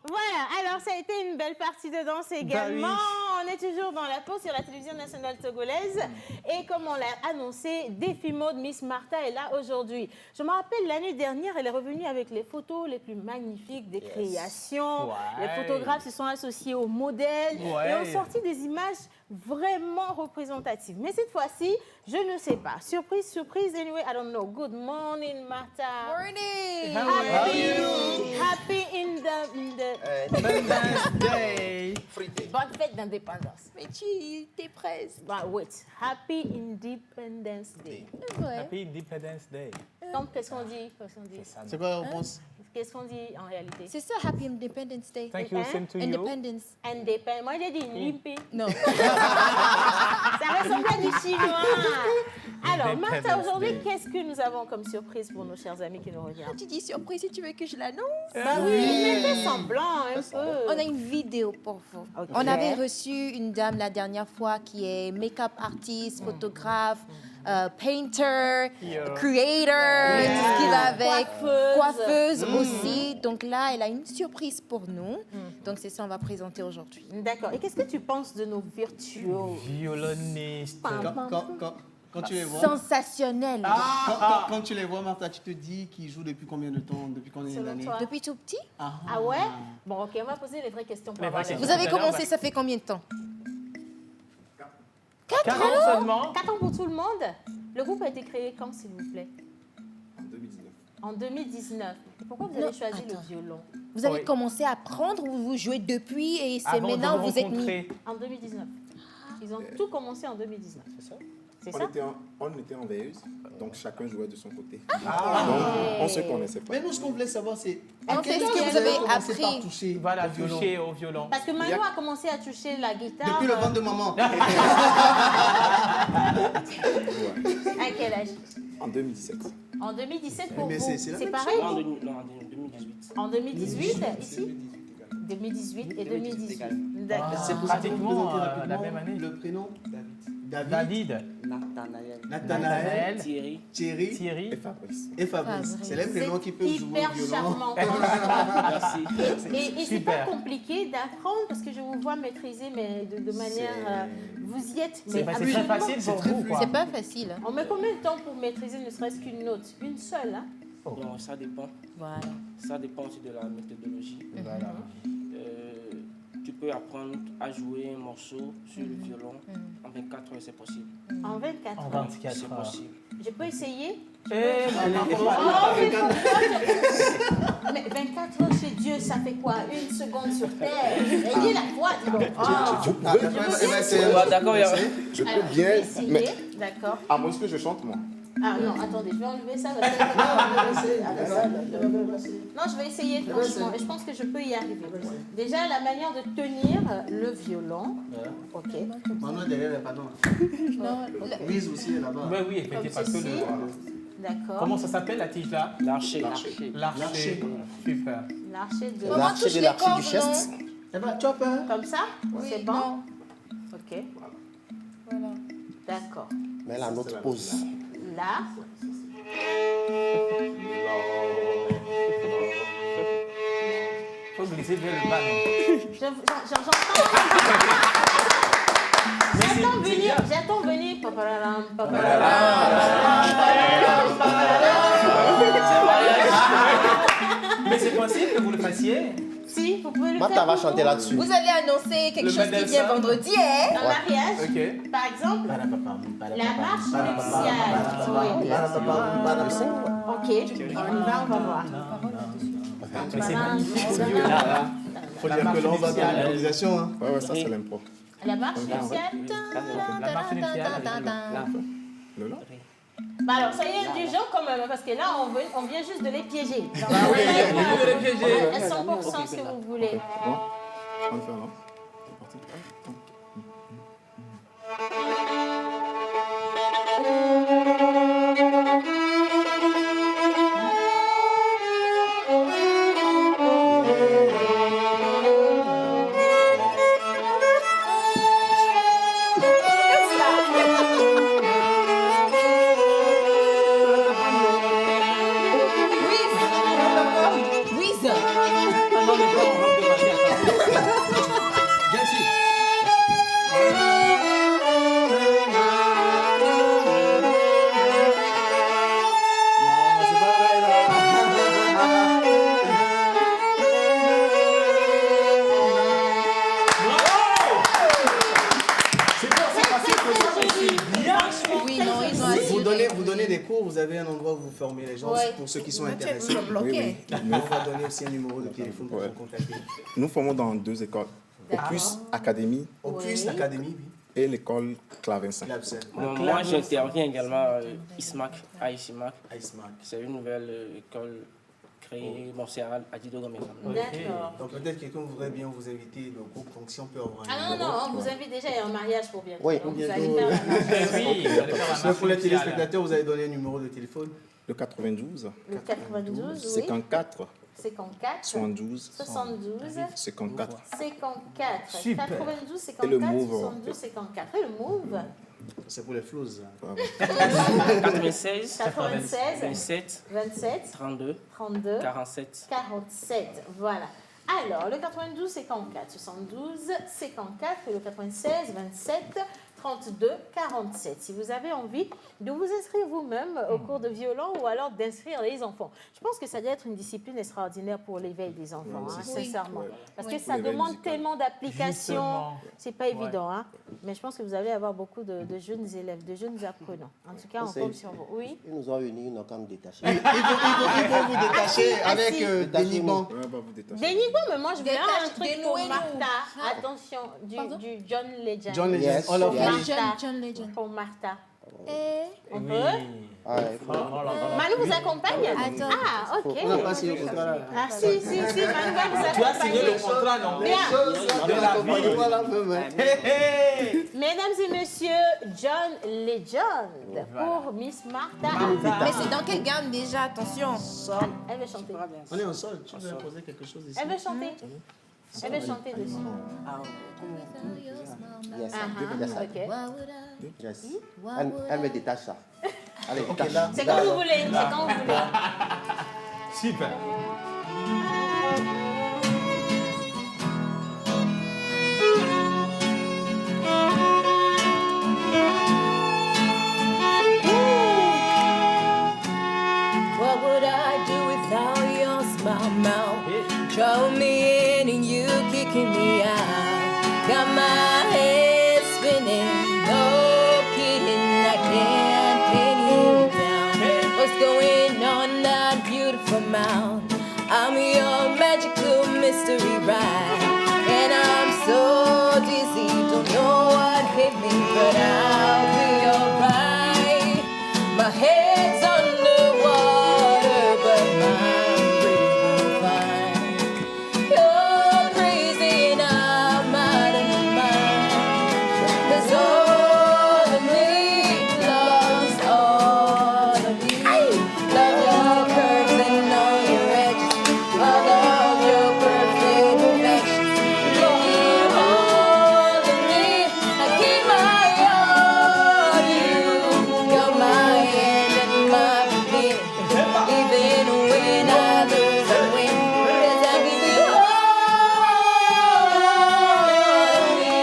Speaker 2: Voilà, alors ça a été une belle partie de danse également. On est toujours dans la pause sur la télévision nationale togolaise. Et comme on l'a annoncé, Défi Mode Miss Martha est là aujourd'hui. Je me rappelle, l'année dernière, elle est revenue avec les photos les plus magnifiques des créations. Les photographes se sont associés aux modèles et ont sorti des images vraiment représentatives. Mais cette fois-ci, je ne sais pas. Surprise, surprise. Anyway, I don't know. Good morning, Martha.
Speaker 6: Morning.
Speaker 2: Happy
Speaker 5: Independence Day.
Speaker 2: Bonne fête d'indépendance.
Speaker 6: Mais tu t'es presque.
Speaker 2: Bah, wait. Happy Independence Day.
Speaker 5: Happy Independence Day.
Speaker 2: Donc, qu'est-ce qu'on dit?
Speaker 11: C'est quoi la réponse?
Speaker 2: Qu'est-ce qu'on dit en réalité?
Speaker 6: C'est ça, Happy Independence Day.
Speaker 5: Thank you, same to you.
Speaker 6: Independence.
Speaker 2: Indépendance. Moi, j'ai dit limpi.
Speaker 6: Non.
Speaker 2: Ça ressemble à du chinois. Alors, Martha, aujourd'hui, qu'est-ce que nous avons comme surprise pour nos chers amis qui nous regardent?
Speaker 6: Tu dis surprise si tu veux que je l'annonce.
Speaker 2: Bah oui, mais fais semblant un peu.
Speaker 6: On a une vidéo pour vous.
Speaker 2: Ok.
Speaker 6: On avait reçu une dame la dernière fois qui est make-up artiste, photographe, painter, creator, tout ce qui va avec, coiffeuse aussi. Donc là, elle a une surprise pour nous. Donc c'est ça qu'on va présenter aujourd'hui.
Speaker 2: D'accord. Et qu'est-ce que tu penses de nos virtuos?
Speaker 5: Violoniste.
Speaker 11: Quand tu les vois,
Speaker 6: Sensationnel.
Speaker 11: quand tu les vois, Martha, tu te dis qu'ils jouent depuis combien de temps? Depuis combien
Speaker 2: Selon
Speaker 11: d'années?
Speaker 2: toi?
Speaker 6: Depuis tout petit.
Speaker 2: Ah ouais? Bon, ok, on va poser les vraies questions pour
Speaker 5: Les
Speaker 2: avoir
Speaker 5: vraies
Speaker 2: les
Speaker 6: Vous avez commencé, ça fait combien de temps?
Speaker 5: 4 ans seulement.
Speaker 2: 4 ans pour tout le monde. Le groupe a été créé quand, s'il vous plaît?
Speaker 13: En 2019.
Speaker 2: En 2019. Et pourquoi vous avez choisi le violon?
Speaker 6: Vous avez commencé à apprendre ou vous jouez depuis et c'est
Speaker 5: Avant de
Speaker 6: maintenant
Speaker 5: vous
Speaker 6: vous êtes mis?
Speaker 5: rencontrer.
Speaker 2: En 2019. Ils ont tout commencé en 2019.
Speaker 13: C'est ça?
Speaker 2: C'est ça?
Speaker 13: On était en veilleuse, donc chacun jouait de son côté.
Speaker 11: Ah.
Speaker 13: Donc, on se connaissait pas.
Speaker 11: Mais nous, ce qu'on voulait savoir, c'est
Speaker 6: On
Speaker 11: quel
Speaker 6: sait ce
Speaker 11: âge
Speaker 6: que vous avez
Speaker 11: avez commencé par
Speaker 6: appris.
Speaker 11: toucher
Speaker 5: Voilà,
Speaker 11: au violon?
Speaker 5: toucher au violon.
Speaker 2: Parce que Manu a commencé à toucher la guitare.
Speaker 11: Depuis le ventre de maman.
Speaker 2: À quel âge?
Speaker 13: En 2017.
Speaker 2: En 2017 pour
Speaker 11: Mais
Speaker 2: vous.
Speaker 11: c'est la
Speaker 2: C'est
Speaker 11: même
Speaker 2: pareil?
Speaker 10: Non, en 2018.
Speaker 2: En 2018, ici? 2018 et 2018. D'accord.
Speaker 11: C'est pour
Speaker 5: Pratiquement
Speaker 11: présenter
Speaker 5: la
Speaker 11: rapidement
Speaker 5: même année.
Speaker 11: Le prénom?
Speaker 5: David,
Speaker 11: Nathanaël,
Speaker 10: Thierry.
Speaker 11: Thierry
Speaker 13: Et Fabrice.
Speaker 11: et Fabrice. C'est les prénoms qui peuvent jouer
Speaker 2: Hyper
Speaker 11: au violon.
Speaker 2: charmant.
Speaker 10: Merci.
Speaker 2: Et c'est pas
Speaker 5: Super.
Speaker 2: compliqué d'apprendre parce que je vous vois maîtriser, mais de manière. Vous y êtes.
Speaker 5: c'est
Speaker 2: Mais
Speaker 5: très facile pour vous, quoi.
Speaker 6: C'est pas facile. Hein.
Speaker 2: On met combien de temps pour maîtriser ne serait-ce qu'une note? Une seule, hein?
Speaker 10: Non, ça dépend.
Speaker 6: Voilà.
Speaker 10: Ça dépend aussi de la méthodologie.
Speaker 5: Voilà.
Speaker 10: Tu peux apprendre à jouer un morceau sur le violon en 24 heures, c'est possible.
Speaker 2: En 24
Speaker 5: En
Speaker 2: heures.
Speaker 5: 24
Speaker 10: C'est
Speaker 5: heures.
Speaker 10: possible.
Speaker 2: Je peux essayer?
Speaker 5: Mais
Speaker 2: Mais 24 heures chez Dieu, ça fait quoi? Une seconde sur terre. Ayez la foi, dis donc.
Speaker 10: D'accord,
Speaker 13: Je peux
Speaker 2: Alors, je
Speaker 13: bien,
Speaker 2: vais essayer.
Speaker 13: mais
Speaker 2: D'accord.
Speaker 13: à moins que je chante, moi.
Speaker 2: Ah non, attendez, je vais enlever ça. Parce que... Non, je vais essayer franchement. Et je pense que je peux y arriver. Déjà, la manière de tenir le violon. Ok.
Speaker 11: Manuel derrière les panneaux.
Speaker 6: Non,
Speaker 11: Louise aussi est là-bas.
Speaker 5: Oui, oui, effectivement, parce que
Speaker 2: ceci.
Speaker 5: D'accord. Comment ça s'appelle la tige là?
Speaker 10: L'archer.
Speaker 5: L'archer. Super.
Speaker 2: L'archer de
Speaker 6: Comment touche les cordes, non?
Speaker 11: Eh ben, chop, hein.
Speaker 2: Comme ça?
Speaker 6: Oui,
Speaker 2: C'est bon?
Speaker 6: non.
Speaker 2: Ok.
Speaker 6: Voilà.
Speaker 2: D'accord.
Speaker 1: Mais la note pause.
Speaker 2: Là.
Speaker 5: Faut glisser vers le bas, non?
Speaker 2: J'attends venir.
Speaker 5: Mais c'est possible que vous le fassiez?
Speaker 2: Si, vous pouvez le
Speaker 1: Martha
Speaker 2: faire.
Speaker 1: va chanter là-dessus.
Speaker 6: Vous allez annoncer quelque chose qui vient vendredi, hein?
Speaker 2: Un mariage,
Speaker 5: Ok.
Speaker 2: par exemple, la marche nuptiale. Ok, on y va, on va voir.
Speaker 5: Mais c'est magnifique.
Speaker 11: Faut dire que là, on va dans l'improvisation. Hein.
Speaker 13: Ouais, ça, c'est l'impro.
Speaker 2: La marche nuptiale.
Speaker 5: La marche nuptiale.
Speaker 13: Le long?
Speaker 2: Bah alors, soyez indulgents quand même, parce que là, on vient juste de les piéger. Donc,
Speaker 5: oui, on vient de les piéger.
Speaker 2: À 100% ce que vous voulez.
Speaker 13: Bon, on le fait alors. C'est parti.
Speaker 6: Louise.
Speaker 11: les cours, vous avez un endroit où vous formez les gens pour ceux qui sont intéressés.
Speaker 6: Oui.
Speaker 11: On va donner aussi un numéro de téléphone pour vous contacter.
Speaker 13: Nous formons dans 2 écoles. Opus Academy
Speaker 11: Opus Academy, oui.
Speaker 13: et l'école Clavecin.
Speaker 14: Moi, j'interviens également à ISMAC. C'est une nouvelle école créée c'est à Didogo.
Speaker 2: D'accord.
Speaker 11: Donc peut-être quelqu'un voudrait bien vous inviter le groupe, donc si on peut avoir un
Speaker 2: Ah
Speaker 11: numéro.
Speaker 2: non, on vous invite déjà, il y a un mariage pour bientôt.
Speaker 1: Oui,
Speaker 2: Vous allez faire un mariage.
Speaker 11: Pour les téléspectateurs, vous avez donné un numéro de téléphone.
Speaker 13: Le 92.
Speaker 2: Le 92,
Speaker 13: 54.
Speaker 2: 54.
Speaker 13: 72.
Speaker 2: 72.
Speaker 13: 54.
Speaker 2: 54.
Speaker 13: Super.
Speaker 2: 92,
Speaker 13: Et
Speaker 2: 54.
Speaker 13: le move.
Speaker 2: 72, 54. Et le move.
Speaker 11: C'est pour les flouses.
Speaker 14: 96.
Speaker 2: 96.
Speaker 14: 27.
Speaker 2: 27.
Speaker 14: 32.
Speaker 2: 32.
Speaker 14: 47.
Speaker 2: 47. Voilà. Alors, le 92, 54. 72, 54. Et le 96, 27. 32 47. Si vous avez envie de vous inscrire vous-même au cours de violon ou alors d'inscrire les enfants. Je pense que ça doit être une discipline extraordinaire pour l'éveil des enfants, sincèrement. Parce que ça demande tellement d'applications. C'est pas évident, hein. Mais je pense que vous allez avoir beaucoup de jeunes élèves, de jeunes apprenants. En tout cas, on compte sur vous. Oui.
Speaker 1: Ils nous ont unis, ils n'ont qu'à nous détacher.
Speaker 11: Ils vont vous détacher avec Dénigbon.
Speaker 2: Dénigbon, mais moi je veux un truc pour Martha. Attention, du John Legend.
Speaker 11: John Legend.
Speaker 2: Yes.
Speaker 11: All of
Speaker 6: John Legend.
Speaker 2: Pour Martha. On
Speaker 5: Oui.
Speaker 2: peut? Manu vous accompagne?
Speaker 6: Attends.
Speaker 2: Ah, ok.
Speaker 11: On n'a pas signé le contrat là.
Speaker 2: Ah, si, Manu va vous accompagner.
Speaker 5: Tu as signé le contrat, non?
Speaker 2: Mesdames et messieurs, John Legend pour Miss Martha.
Speaker 6: Mais c'est dans quelle gamme déjà? Attention.
Speaker 2: Elle veut chanter.
Speaker 11: On est en sol. Tu veux imposer quelque chose ici?
Speaker 2: Elle veut chanter. Elle veut chanter dessus.
Speaker 1: Yes,
Speaker 2: Ah, ok.
Speaker 1: yes. Elle me détache ça. Allez,
Speaker 11: Ok, là.
Speaker 2: C'est quand vous voulez. C'est quand vous voulez.
Speaker 5: Super.
Speaker 6: What would I do without your smile mouth? Draw me in and you kicking me out. Got my head spinning, no kidding, I can't pin you down. What's going on that beautiful mouth? I'm your magical mystery ride, and I'm so dizzy, don't know what hit me, but I'll be alright. My head's underwater, but I'm breathing fine. You're crazy and I'm out of my mind. 'Cause all of me loves all of you. Love your curves and all your edges. I love your perfect perfections. Give you all of me. I keep my eye on you. You're my end and my beginning. Even when I lose, I win. 'Cause I give you all of me.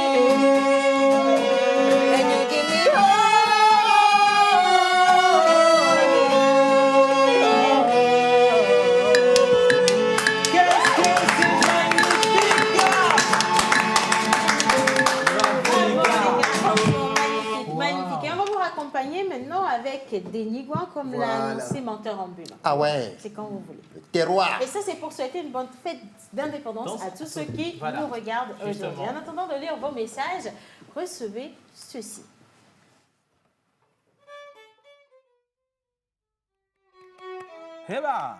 Speaker 6: And you give me
Speaker 2: Magnifique. Et on va vous raccompagner maintenant avec des Nigouans comme l'a annoncé Menteur Ambulant.
Speaker 1: Ah ouais.
Speaker 2: C'est quand vous voulez.
Speaker 1: Terroir.
Speaker 2: Et ça, c'est pour souhaiter une bonne fête d'indépendance à tous ceux qui nous regardent aujourd'hui. En attendant de lire vos messages, recevez ceci.
Speaker 5: Heba.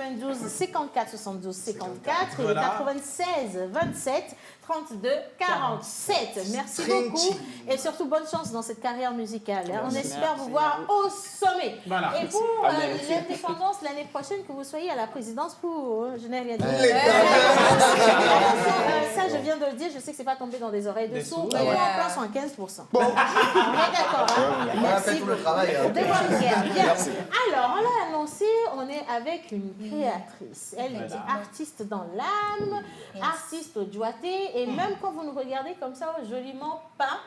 Speaker 2: 92 54 72 54 et le
Speaker 5: Voilà.
Speaker 2: 96 27 32 47. Merci beaucoup et surtout bonne chance dans cette carrière musicale. On espère vous voir au sommet.
Speaker 5: Voilà.
Speaker 2: Et pour
Speaker 5: Amen.
Speaker 2: l'indépendance l'année prochaine, que vous soyez à la présidence pour... je n'ai rien dit. Ça, je viens de le dire, je sais que c'est pas tombé dans des oreilles de sourds, mais moi, en place, en 15%. Bon. On est d'accord. Hein?
Speaker 11: On a fait tout le travail.
Speaker 2: Devant une guerre. Bien. Alors, on l'a annoncé, on est avec une créatrice. Elle est artiste dans l'âme, artiste au doigté, et même quand vous nous regardez comme ça, joliment peint,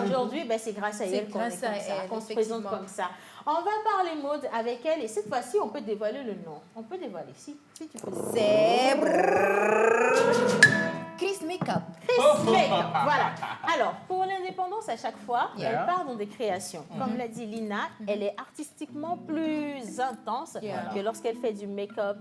Speaker 2: aujourd'hui, ben, c'est grâce à elle qu'on est comme ça, qu'on se présente comme ça. On va parler mode avec elle, et cette fois-ci, on peut dévoiler le nom. On peut dévoiler, si tu peux.
Speaker 6: C'est Chris Makeup.
Speaker 2: Chris Makeup, voilà. Alors, pour l'indépendance, à chaque fois,
Speaker 6: Yeah.
Speaker 2: elle part dans des créations. Comme l'a dit Lina, elle est artistiquement plus intense que lorsqu'elle fait du make-up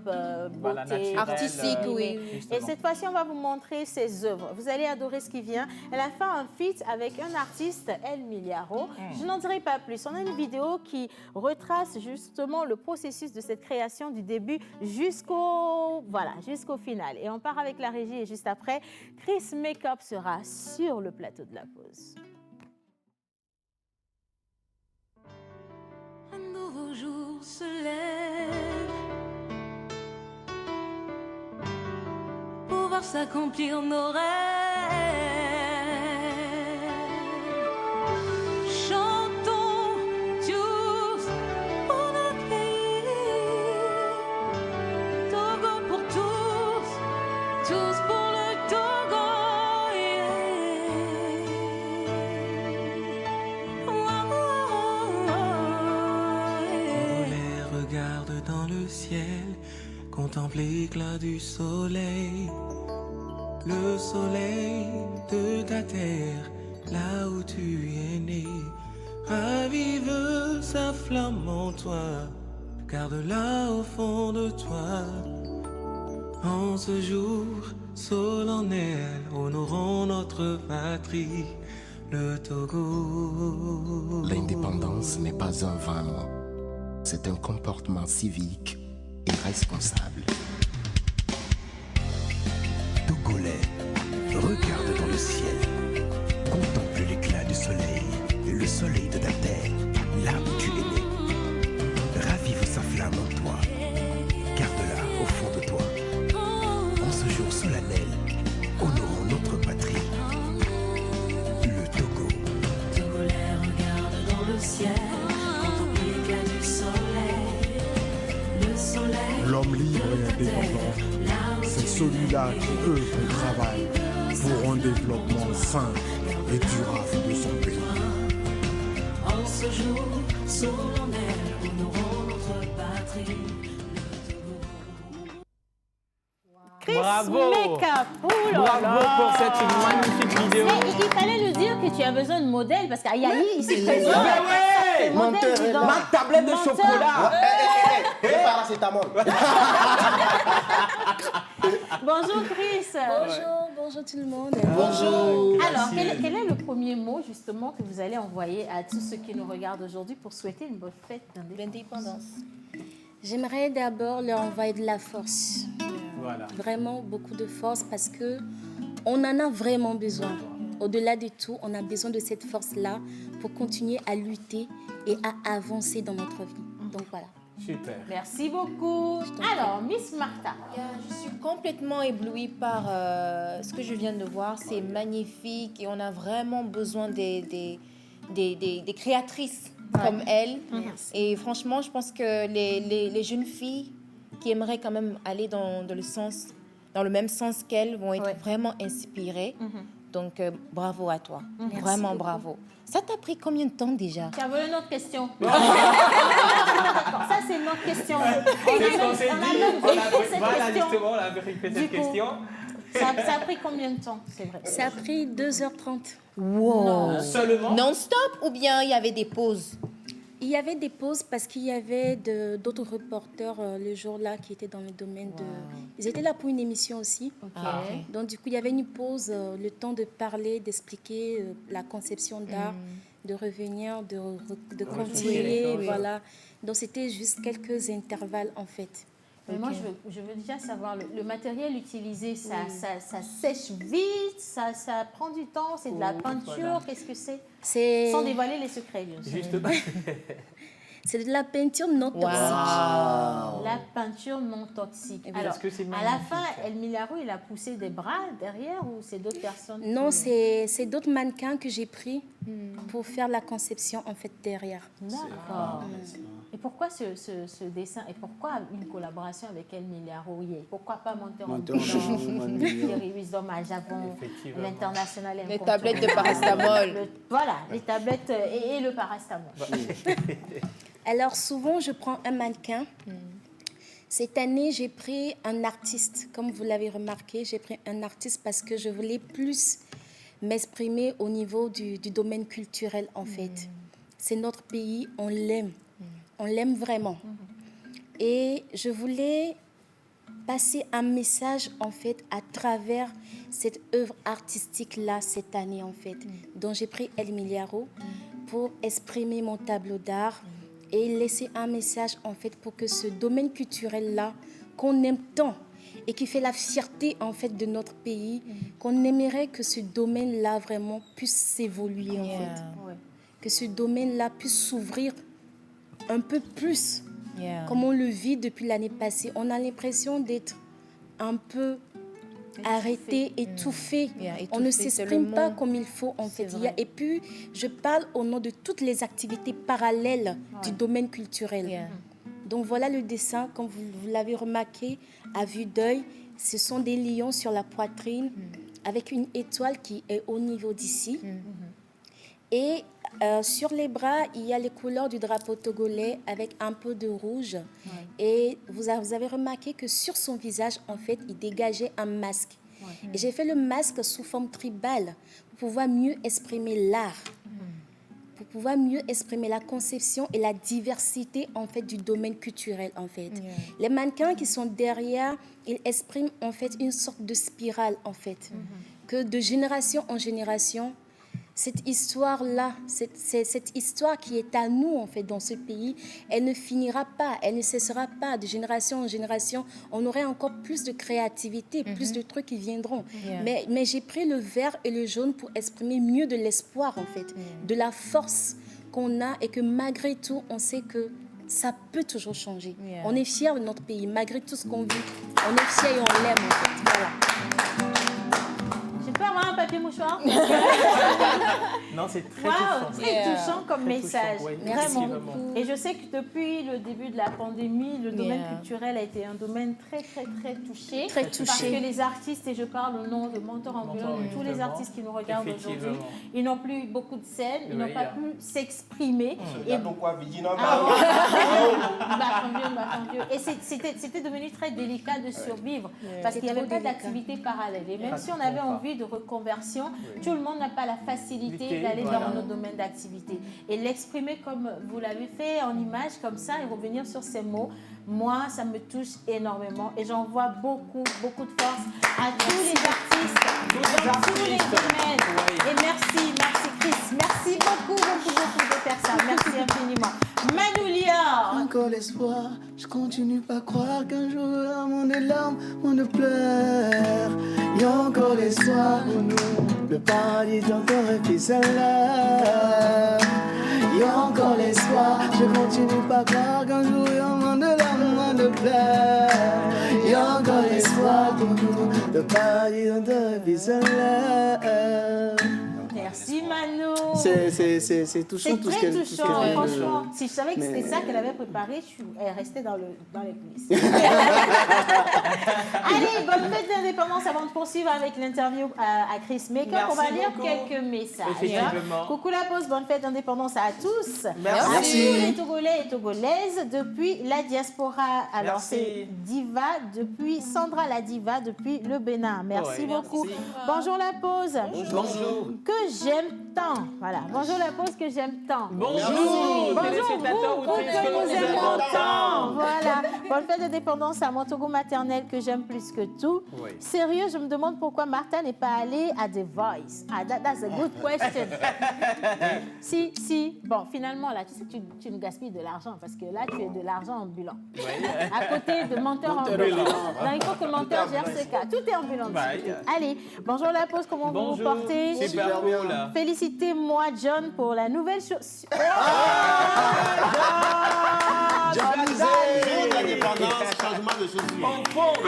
Speaker 2: beauté,
Speaker 6: artistique, oui.
Speaker 2: Et cette fois-ci, on va vous montrer ses œuvres. Vous allez adorer ce qui vient. Elle a fait un feat avec un artiste, El Miliaro. Je n'en dirai pas plus. On a une vidéo qui retrace justement le processus de cette création du début jusqu'au final. Et on part avec la régie et juste après, Chris Makeup sera sur le plateau de la pause.
Speaker 15: Un nouveau jour se lève pour voir s'accomplir nos rêves. Chantons tous pour notre pays, Togo pour tous, tous pour le Togo.
Speaker 16: Regarde dans le ciel, contemple l'éclat du soleil. Le soleil de ta terre, là où tu es né. Ravive sa flamme en toi, garde-la au fond de toi. En ce jour solennel, honorons notre patrie, le Togo.
Speaker 17: L'indépendance n'est pas un vain mot. C'est un comportement civique et responsable.
Speaker 18: Togolais, regarde dans le ciel, contemple l'éclat du soleil, le soleil de ta terre, là où tu es né. Ravive sa flamme en toi, garde-la au fond de toi. En ce jour solennel, honorons notre patrie, le Togo.
Speaker 15: Togolais, regarde dans le ciel.
Speaker 19: L'homme libre et indépendant, c'est celui-là qui œuvre et travaille pour un développement sain et durable de son pays.
Speaker 15: En ce jour solennel, honorons notre patrie.
Speaker 2: Chris
Speaker 5: Bravo.
Speaker 2: Makeup. Ouh là
Speaker 5: Bravo
Speaker 2: là.
Speaker 5: pour cette magnifique vidéo.
Speaker 2: Mais il fallait nous dire que tu as besoin de modèles parce qu'Ayahi, ici présent.
Speaker 5: Mais ouais.
Speaker 2: Modèle dans-
Speaker 5: Ma tablette de
Speaker 2: menteur.
Speaker 5: chocolat.
Speaker 1: Et paracétamol.
Speaker 2: Bonjour Chris.
Speaker 6: Bonjour tout le monde.
Speaker 2: Bonjour. Alors, quel est le premier mot justement que vous allez envoyer à tous ceux qui nous regardent aujourd'hui pour souhaiter une bonne fête d'indépendance?
Speaker 20: J'aimerais d'abord leur envoyer de la force.
Speaker 5: Voilà.
Speaker 20: Vraiment beaucoup de force parce que on en a vraiment besoin. Au-delà de tout, on a besoin de cette force-là pour continuer à lutter et à avancer dans notre vie. Donc voilà.
Speaker 5: Super.
Speaker 2: Merci beaucoup. Alors, Miss Martha.
Speaker 6: Je suis complètement éblouie par ce que je viens de voir. C'est magnifique et on a vraiment besoin des créatrices comme elle. Et franchement, je pense que les jeunes filles qui aimeraient quand même aller dans le même sens qu'elle vont être vraiment inspirées. Donc, bravo à toi.
Speaker 2: Merci
Speaker 6: Vraiment
Speaker 2: beaucoup.
Speaker 6: bravo. Ça t'a pris combien de temps déjà?
Speaker 2: Tu as volé notre question. Ça, c'est notre question.
Speaker 5: C'est ce qu'on s'est dit. Voilà,
Speaker 2: question.
Speaker 5: justement, on a vérifié cette question.
Speaker 2: Ça a pris combien de temps, c'est vrai?
Speaker 20: Ça a pris 2h30.
Speaker 6: Wow.
Speaker 5: Seulement?
Speaker 6: Non-stop ou bien il y avait des pauses?
Speaker 20: Il y avait des pauses parce qu'il y avait d'autres reporters le jour-là qui étaient dans le domaine de... Ils étaient là pour une émission aussi.
Speaker 6: Ah, ok.
Speaker 20: Donc du coup, il y avait une pause, le temps de parler, d'expliquer la conception d'art, de revenir, de continuer,
Speaker 6: oui.
Speaker 20: voilà. Donc c'était juste quelques intervalles en fait.
Speaker 2: Mais moi, je veux déjà savoir, le matériel utilisé, ça sèche vite, ça prend du temps, c'est de la peinture, voilà. Qu'est-ce que c'est? Sans dévoiler les secrets, bien sûr.
Speaker 5: Justement.
Speaker 20: C'est de la peinture non toxique.
Speaker 2: Wow. La peinture non toxique. Alors,
Speaker 5: à
Speaker 2: la fin, El Milagro, il a poussé des bras derrière ou c'est d'autres personnes?
Speaker 20: Non, c'est d'autres mannequins que j'ai pris pour faire la conception en fait derrière.
Speaker 2: D'accord. Et pourquoi ce dessin et pourquoi une collaboration avec El Milagro? Pourquoi pas monter en Thierry Wisdom à Japon, l'international?
Speaker 6: Les tablettes de paracétamol.
Speaker 2: Voilà, les tablettes et le paracétamol.
Speaker 20: Alors souvent, je prends un mannequin. Cette année, j'ai pris un artiste. Comme vous l'avez remarqué, j'ai pris un artiste parce que je voulais plus m'exprimer au niveau du domaine culturel, en fait. C'est notre pays, on l'aime. On l'aime vraiment. Et je voulais passer un message, en fait, à travers cette œuvre artistique-là, cette année, en fait, dont j'ai pris El Milagro pour exprimer mon tableau d'art et laisser un message, en fait, pour que ce domaine culturel-là, qu'on aime tant et qui fait la fierté, en fait, de notre pays, qu'on aimerait que ce domaine-là, vraiment, puisse s'évoluer, en fait. Que ce domaine-là puisse s'ouvrir un peu plus, comme on le vit depuis l'année passée. On a l'impression d'être un peu arrêté, étouffé. On ne s'exprime pas comme il faut, en fait. Et puis, je parle au nom de toutes les activités parallèles du domaine culturel. Donc, voilà le dessin, comme vous l'avez remarqué, à vue d'œil. Ce sont des lions sur la poitrine, avec une étoile qui est au niveau d'ici. Et sur les bras, il y a les couleurs du drapeau togolais avec un peu de rouge. Et vous avez remarqué que sur son visage, en fait, il dégageait un masque. Et j'ai fait le masque sous forme tribale pour pouvoir mieux exprimer l'art, pour pouvoir mieux exprimer la conception et la diversité, en fait, du domaine culturel, en fait. Les mannequins qui sont derrière, ils expriment, en fait, une sorte de spirale, en fait, que de génération en génération, cette histoire-là, cette histoire qui est à nous, en fait, dans ce pays, elle ne finira pas, elle ne cessera pas de génération en génération. On aurait encore plus de créativité, plus de trucs qui viendront. Mais j'ai pris le vert et le jaune pour exprimer mieux de l'espoir, en fait, de la force qu'on a et que malgré tout, on sait que ça peut toujours changer. On est fiers de notre pays, malgré tout ce qu'on vit. On est fiers et on l'aime, en fait. Voilà.
Speaker 2: Je peux avoir un papier mouchoir?
Speaker 5: Non, c'est très
Speaker 2: touchant.
Speaker 5: touchant.
Speaker 2: Très touchant comme
Speaker 5: très
Speaker 2: message.
Speaker 5: Touchant,
Speaker 2: vraiment. Et je sais que depuis le début de la pandémie, le domaine culturel a été un domaine très touché.
Speaker 20: Très touché.
Speaker 2: Parce que les artistes, et je parle au nom de Mentor Ambulant, de tous les artistes qui nous regardent aujourd'hui, ils n'ont plus beaucoup de scènes, ils n'ont pas pu s'exprimer.
Speaker 1: Et pourquoi vigilant?
Speaker 2: Et c'était devenu très délicat de survivre parce qu'il n'y avait pas d'activité parallèle. Et même si on avait envie de reconversion, tout le monde n'a pas la facilité d'aller dans un autre domaine d'activité. Et l'exprimer comme vous l'avez fait, en images comme ça, et revenir sur ces mots, moi, ça me touche énormément. Et j'envoie beaucoup de force à tous les artistes, dans tous les domaines. Et merci Chris. Merci beaucoup de faire ça. Merci infiniment. Manoulia.
Speaker 3: Encore l'espoir, je continue pas à croire qu'un jour mon larmes, on pleure. Il y a encore l'espoir pour nous, le paradis est encore et puis celle-là. Il y a encore l'espoir, je continue pas à croire qu'un jour mon larmes, on pleure. Il y a encore l'espoir pour nous, le paradis est encore et puis celle-là.
Speaker 2: Merci Mano.
Speaker 3: C'est touchant tout ce qu'elle dit.
Speaker 2: Franchement, si je savais que c'était ça qu'elle avait préparé, elle restait dans les coulisses. Allez, bonne fête d'indépendance avant de poursuivre avec l'interview à Chris Makeup. On va lire quelques messages. Coucou la pause, bonne fête d'indépendance à tous.
Speaker 5: Merci.
Speaker 2: À tous les Togolais et Togolaises depuis la diaspora. Alors c'est Diva depuis Sandra la Diva depuis le Bénin. Merci beaucoup. Merci. Bonjour la pause.
Speaker 5: Bonjour.
Speaker 2: Que j'aime tant. Voilà. Bonjour la pause que j'aime tant.
Speaker 5: Bonjour.
Speaker 2: Bonjour vous que nous aimons tant. Voilà. Bonne fête de dépendance à mon Togo maternel que j'aime plus que tout.
Speaker 5: Oui.
Speaker 2: Sérieux, je me demande pourquoi Martha n'est pas allée à The Voice. Ah, that's a good question. si. Bon, finalement, là, tu sais que tu nous gaspilles de l'argent parce que là, tu es de l'argent ambulant.
Speaker 5: Oui.
Speaker 2: À côté de menteur ambulant. Non, il faut que menteur gère ce cas. Tout est ambulant. Allez, bonjour la pause, comment vous vous portez?
Speaker 5: Super bien, là.
Speaker 2: Félicitez-moi, John, pour la nouvelle chose.
Speaker 1: Changement de chaussures.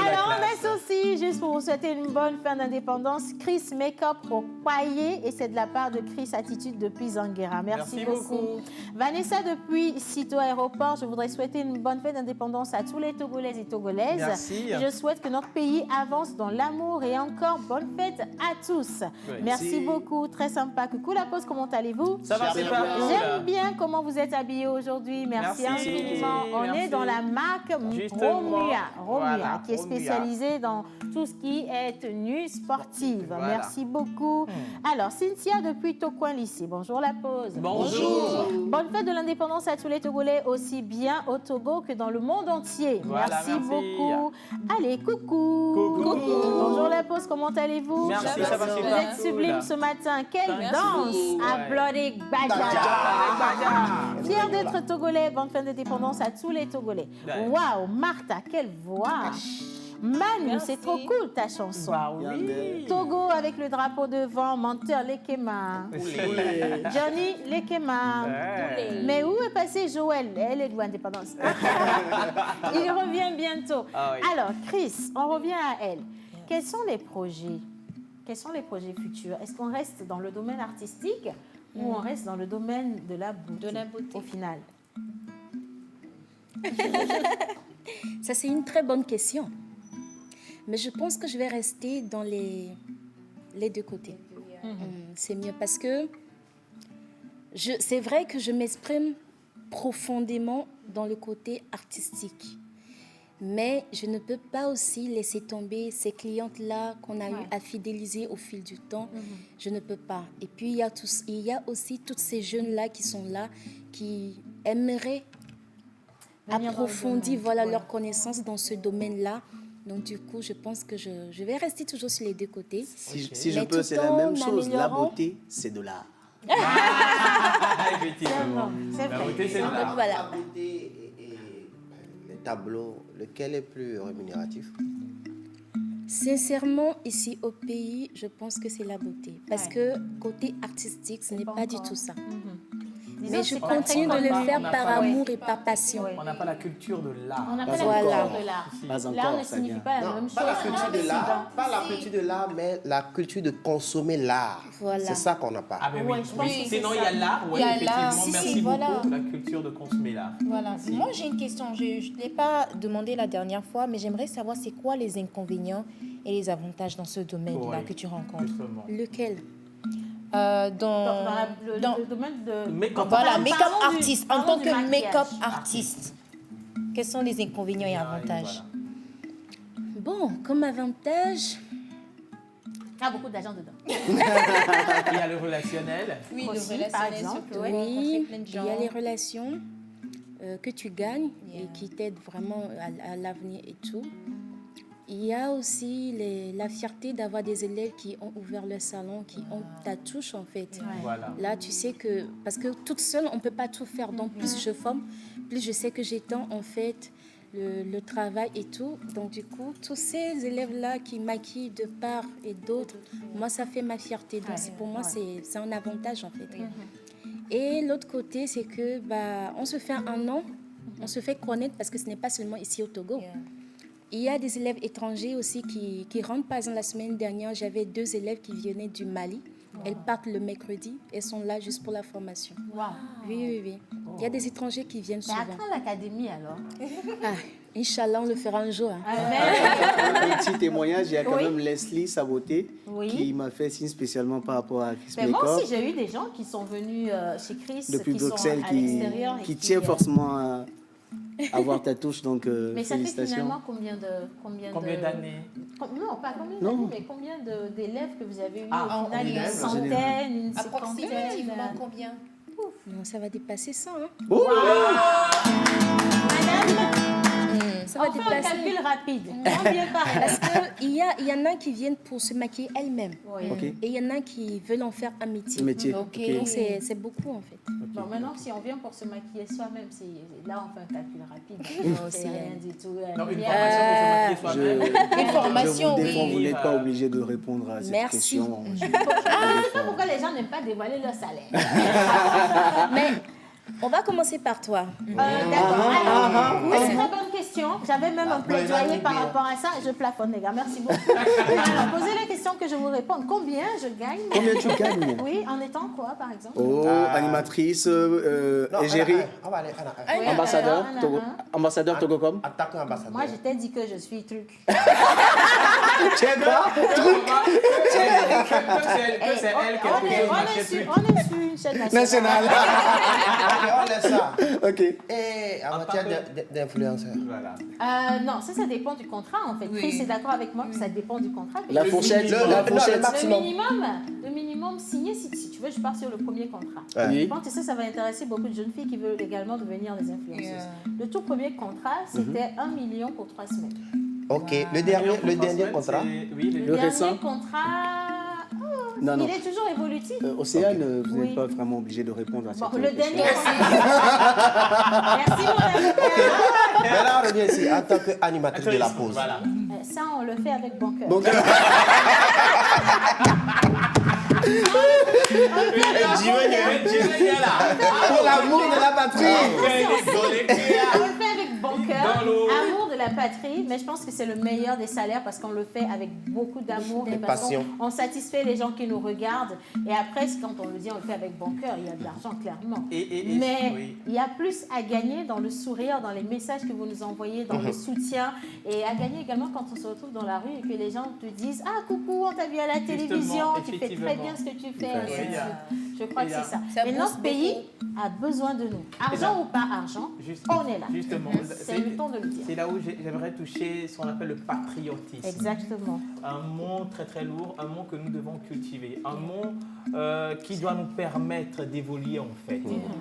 Speaker 2: Alors, on laisse aussi, juste pour vous souhaiter une bonne fin d'indépendance, Chris Makeup au paillet. Et c'est de la part de Chris Attitude depuis Zanguera. Merci beaucoup. Vanessa depuis Cito Aéroport. Je voudrais souhaiter une bonne fête d'indépendance à tous les Togolais et Togolaises.
Speaker 5: Merci.
Speaker 2: Je souhaite que notre pays avance dans l'amour et encore bonne fête à tous. Merci beaucoup. Très sympa. Coucou la pause, comment allez-vous?
Speaker 5: Ça va, c'est pas cool.
Speaker 2: J'aime bien comment vous êtes habillés aujourd'hui. Merci infiniment. On est dans la marque Romua, qui est spécialisée dans tout ce qui est tenue sportive.
Speaker 5: Voilà.
Speaker 2: Merci beaucoup. Alors, Cynthia depuis Tocoin Lycée. Bonjour la pause.
Speaker 5: Bonjour.
Speaker 2: Bonne fête de l'indépendance à tous les Togolais, aussi bien au Togo que dans le monde entier.
Speaker 5: Voilà, merci.
Speaker 2: Beaucoup. Allez, coucou. Bonjour la pause, comment allez-vous?
Speaker 5: Merci, ça va super
Speaker 2: Vous êtes sublime ce matin. Quelle danse à Bloody Baja. Fier d'être Togolais. Bonne fin d'indépendance à tous les Togolais. Waouh, Martha, quelle voix! Manu, c'est trop cool ta chanson.
Speaker 5: Bah oui.
Speaker 2: Togo avec le drapeau devant, menteur Lekema. Johnny Lekema. Mais où est passé Joël? Elle est de l'indépendance. Il revient bientôt.
Speaker 5: Ah oui.
Speaker 2: Alors, Chris, on revient à elle. Quels sont les projets? Quels sont les projets futurs? Est-ce qu'on reste dans le domaine artistique ou on reste dans le domaine de la beauté, au final?
Speaker 20: Ça, c'est une très bonne question. Mais je pense que je vais rester dans les deux côtés. C'est mieux parce que c'est vrai que je m'exprime profondément dans le côté artistique. Mais je ne peux pas aussi laisser tomber ces clientes-là qu'on a eu à fidéliser au fil du temps. Je ne peux pas. Et puis, il y a aussi toutes ces jeunes-là qui sont là, qui aimeraient approfondir leur connaissance dans ce domaine-là. Donc, du coup, je pense que je vais rester toujours sur les deux côtés.
Speaker 3: Si je peux, c'est la même chose. La beauté, c'est de l'art.
Speaker 5: Effectivement. La beauté, c'est de l'art.
Speaker 20: Voilà.
Speaker 1: La beauté et les tableaux, lequel est plus rémunératif?
Speaker 20: Sincèrement, ici au pays, je pense que c'est la beauté. Parce que côté artistique, ce n'est pas du tout ça. Mais je continue de le faire par amour et par passion.
Speaker 5: On n'a pas la culture de l'art.
Speaker 2: On n'a pas la culture de l'art. L'art ne signifie pas la même chose.
Speaker 1: Pas la culture de l'art, pas la culture de l'art, mais la culture de consommer l'art.
Speaker 20: Voilà.
Speaker 1: C'est ça qu'on n'a pas.
Speaker 5: Ah ben oui. Sinon, il y a l'art. Oui, effectivement. Merci beaucoup. La culture de consommer l'art.
Speaker 6: Voilà. Moi, j'ai une question. Je ne l'ai pas demandé la dernière fois, mais j'aimerais savoir c'est quoi les inconvénients et les avantages dans ce domaine-là que tu rencontres.
Speaker 20: Lequel?
Speaker 2: Dans le domaine de
Speaker 6: make-up artiste. En tant que make-up artiste, quels sont les inconvénients et avantages?
Speaker 20: Bon, comme avantage...
Speaker 2: Il y a beaucoup d'argent dedans.
Speaker 5: Il y a le relationnel.
Speaker 6: Oui,
Speaker 2: aussi,
Speaker 6: le relationnel,
Speaker 2: par exemple.
Speaker 20: Oui, il y a les relations que tu gagnes et qui t'aident vraiment à l'avenir et tout. Il y a aussi la fierté d'avoir des élèves qui ont ouvert leur salon, qui ont ta touche en fait.
Speaker 5: Voilà.
Speaker 20: Là, tu sais que, parce que toute seule, on ne peut pas tout faire. Donc, plus je forme, plus je sais que j'étends en fait le travail et tout. Donc, du coup, tous ces élèves-là qui maquillent de part et d'autre, moi, ça fait ma fierté. Donc, pour moi, c'est un avantage en fait. Et l'autre côté, c'est que on se fait un nom, on se fait connaître parce que ce n'est pas seulement ici au Togo. Il y a des élèves étrangers aussi qui rentrent. Par exemple, la semaine dernière, j'avais 2 élèves qui venaient du Mali. Elles partent le mercredi. Elles sont là juste pour la formation. Oui. Il y a des étrangers qui viennent souvent.
Speaker 2: Mais à quand l'académie alors?
Speaker 20: Inch'Allah, on le fera un jour.
Speaker 3: Un petit témoignage, il y a quand même Leslie Saboté qui m'a fait signe spécialement par rapport à Chris Makeup.
Speaker 2: Moi aussi, j'ai eu des gens qui sont venus chez Chris,
Speaker 3: depuis
Speaker 2: qui
Speaker 3: Bruxelles,
Speaker 2: sont à l'extérieur.
Speaker 3: qui tient forcément à avoir ta touche, donc
Speaker 2: mais ça fait
Speaker 3: félicitations.
Speaker 2: finalement combien
Speaker 5: d'années?
Speaker 2: Non, pas combien d'années, mais combien d'élèves que vous avez eu au final? Une centaine, une
Speaker 6: approximativement
Speaker 2: cinquantaine.
Speaker 6: combien?
Speaker 20: Non, ça va dépasser ça.
Speaker 2: Madame,
Speaker 20: ça pas
Speaker 2: On fait un
Speaker 20: déplacer.
Speaker 2: calcul rapide. Combien paraît?
Speaker 20: Parce qu'il y en a qui viennent pour se maquiller elles-mêmes.
Speaker 2: Oui.
Speaker 3: Ok.
Speaker 20: Et il y en a qui veulent en faire un métier.
Speaker 3: Un métier,
Speaker 20: Donc
Speaker 3: ok.
Speaker 20: c'est beaucoup en fait.
Speaker 2: Bon, maintenant, si on vient pour se maquiller soi-même, là, on fait un calcul rapide.
Speaker 20: Non,
Speaker 2: C'est
Speaker 20: c'est
Speaker 2: rien du tout.
Speaker 5: Non, une
Speaker 2: Il y
Speaker 5: formation
Speaker 2: a-
Speaker 5: pour se maquiller soi-même.
Speaker 6: Une formation,
Speaker 3: je vous défends,
Speaker 6: oui.
Speaker 3: vous n'êtes pas obligé de répondre à cette
Speaker 20: Merci.
Speaker 3: question.
Speaker 2: Pourquoi les gens n'aiment pas dévoiler leur salaire?
Speaker 20: Mais on va commencer par toi.
Speaker 2: D'accord. Alors, oui, c'est une très bonne question. J'avais même un
Speaker 1: Plein
Speaker 2: plaidoyer
Speaker 1: d'années
Speaker 2: par
Speaker 1: bien.
Speaker 2: rapport à ça. Je plafonne, les gars. Merci beaucoup. Alors, posez la question que je vous réponds. Combien je gagne?
Speaker 3: Combien tu gagnes?
Speaker 2: Oui, en étant quoi, par exemple?
Speaker 3: Oh, animatrice,
Speaker 1: Non,
Speaker 3: égérie,
Speaker 1: on va aller.
Speaker 2: Oui,
Speaker 3: ambassadeur,
Speaker 2: alors,
Speaker 3: Togo, ambassadeur Togocom.
Speaker 1: Attaquant ambassadeur.
Speaker 2: Moi, je t'ai dit que je suis truc.
Speaker 3: Tu es quoi?
Speaker 5: C'est elle qui a posé le marché truc.
Speaker 2: On est sur une chaîne
Speaker 3: National.
Speaker 2: nationale.
Speaker 1: On laisse ça.
Speaker 3: Ok.
Speaker 1: Et en matière d'influenceur.
Speaker 5: Voilà.
Speaker 2: Non, ça dépend du contrat, en fait. Chris est d'accord avec moi que ça dépend du contrat.
Speaker 3: La fourchette, la fourchette.
Speaker 2: Le minimum signé, si tu veux, je pars sur le premier contrat.
Speaker 3: Oui.
Speaker 2: Je pense que ça va intéresser beaucoup de jeunes filles qui veulent également devenir des influenceuses. Le tout premier contrat, c'était 1 million pour 3 semaines.
Speaker 1: Ok. Le dernier contrat.
Speaker 5: Oui,
Speaker 2: Le
Speaker 3: Le
Speaker 2: dernier
Speaker 3: récent?
Speaker 2: contrat,
Speaker 3: Non, non.
Speaker 2: il est toujours évolutif.
Speaker 3: Océane, vous
Speaker 2: Oui.
Speaker 3: n'êtes pas vraiment obligé de répondre à cette
Speaker 2: Bon, le
Speaker 3: question.
Speaker 2: dernier Merci, mon avocat.
Speaker 1: Mais là, on revient ici en tant qu'animatrice de la pause.
Speaker 5: Voilà.
Speaker 2: Ça, on le fait avec bon cœur.
Speaker 3: Donc, pour l'amour de la patrie.
Speaker 2: On le fait avec bon cœur,
Speaker 5: Dans l'eau.
Speaker 2: amour de la patrie, mais je pense que c'est le meilleur des salaires parce qu'on le fait avec beaucoup d'amour et parce
Speaker 1: passion.
Speaker 2: qu'on satisfait les gens qui nous regardent. Et après, quand on le dit, on le fait avec bon cœur, il y a de l'argent, clairement. Mais
Speaker 5: oui.
Speaker 2: il y a plus à gagner dans le sourire, dans les messages que vous nous envoyez, dans le soutien, et à gagner également quand on se retrouve dans la rue et que les gens te disent « Ah, coucou, on t'a vu à la télévision, tu fais très
Speaker 5: effectivement.
Speaker 2: bien ce que tu fais.
Speaker 5: Oui,
Speaker 2: ainsi de
Speaker 5: il y a-
Speaker 2: suite. Je crois que
Speaker 5: il y a-
Speaker 2: c'est ça.
Speaker 6: Ça
Speaker 2: Et
Speaker 6: booste
Speaker 2: notre pays a besoin de nous. Argent ou pas argent, on est là.
Speaker 5: Justement,
Speaker 2: C'est le temps de le dire.
Speaker 5: C'est là où j'aimerais toucher ce qu'on appelle le patriotisme.
Speaker 2: Exactement.
Speaker 5: Un mot très très lourd, un mot que nous devons cultiver, un mot qui doit nous permettre d'évoluer en fait,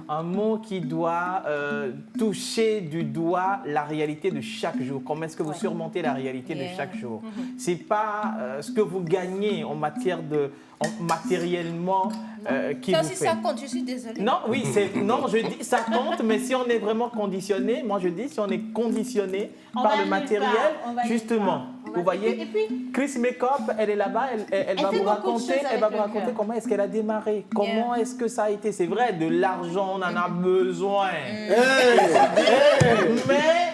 Speaker 5: un mot qui doit toucher du doigt la réalité de chaque jour. Comment est-ce que vous surmontez la réalité de chaque jour? C'est pas ce que vous gagnez en matière de matériellement qui
Speaker 6: Ça
Speaker 5: vous
Speaker 6: aussi,
Speaker 5: fait.
Speaker 6: ça compte, je suis désolée.
Speaker 5: Non, oui, non, je dis ça compte, mais si on est vraiment conditionné, moi je dis si on est conditionné
Speaker 2: On
Speaker 5: par
Speaker 2: va
Speaker 5: le
Speaker 2: nulle
Speaker 5: matériel,
Speaker 2: part, on va nulle
Speaker 5: justement.
Speaker 2: part. On va-
Speaker 5: Vous voyez,
Speaker 2: et puis-
Speaker 5: Chris Makeup, elle est là-bas, elle va
Speaker 2: fait
Speaker 5: vous
Speaker 2: beaucoup de
Speaker 5: raconter,
Speaker 2: choses
Speaker 5: elle va
Speaker 2: avec
Speaker 5: vous
Speaker 2: le
Speaker 5: raconter
Speaker 2: cœur.
Speaker 5: comment est-ce qu'elle a démarré, comment est-ce que ça a été. C'est vrai, de l'argent, on en a besoin. Mais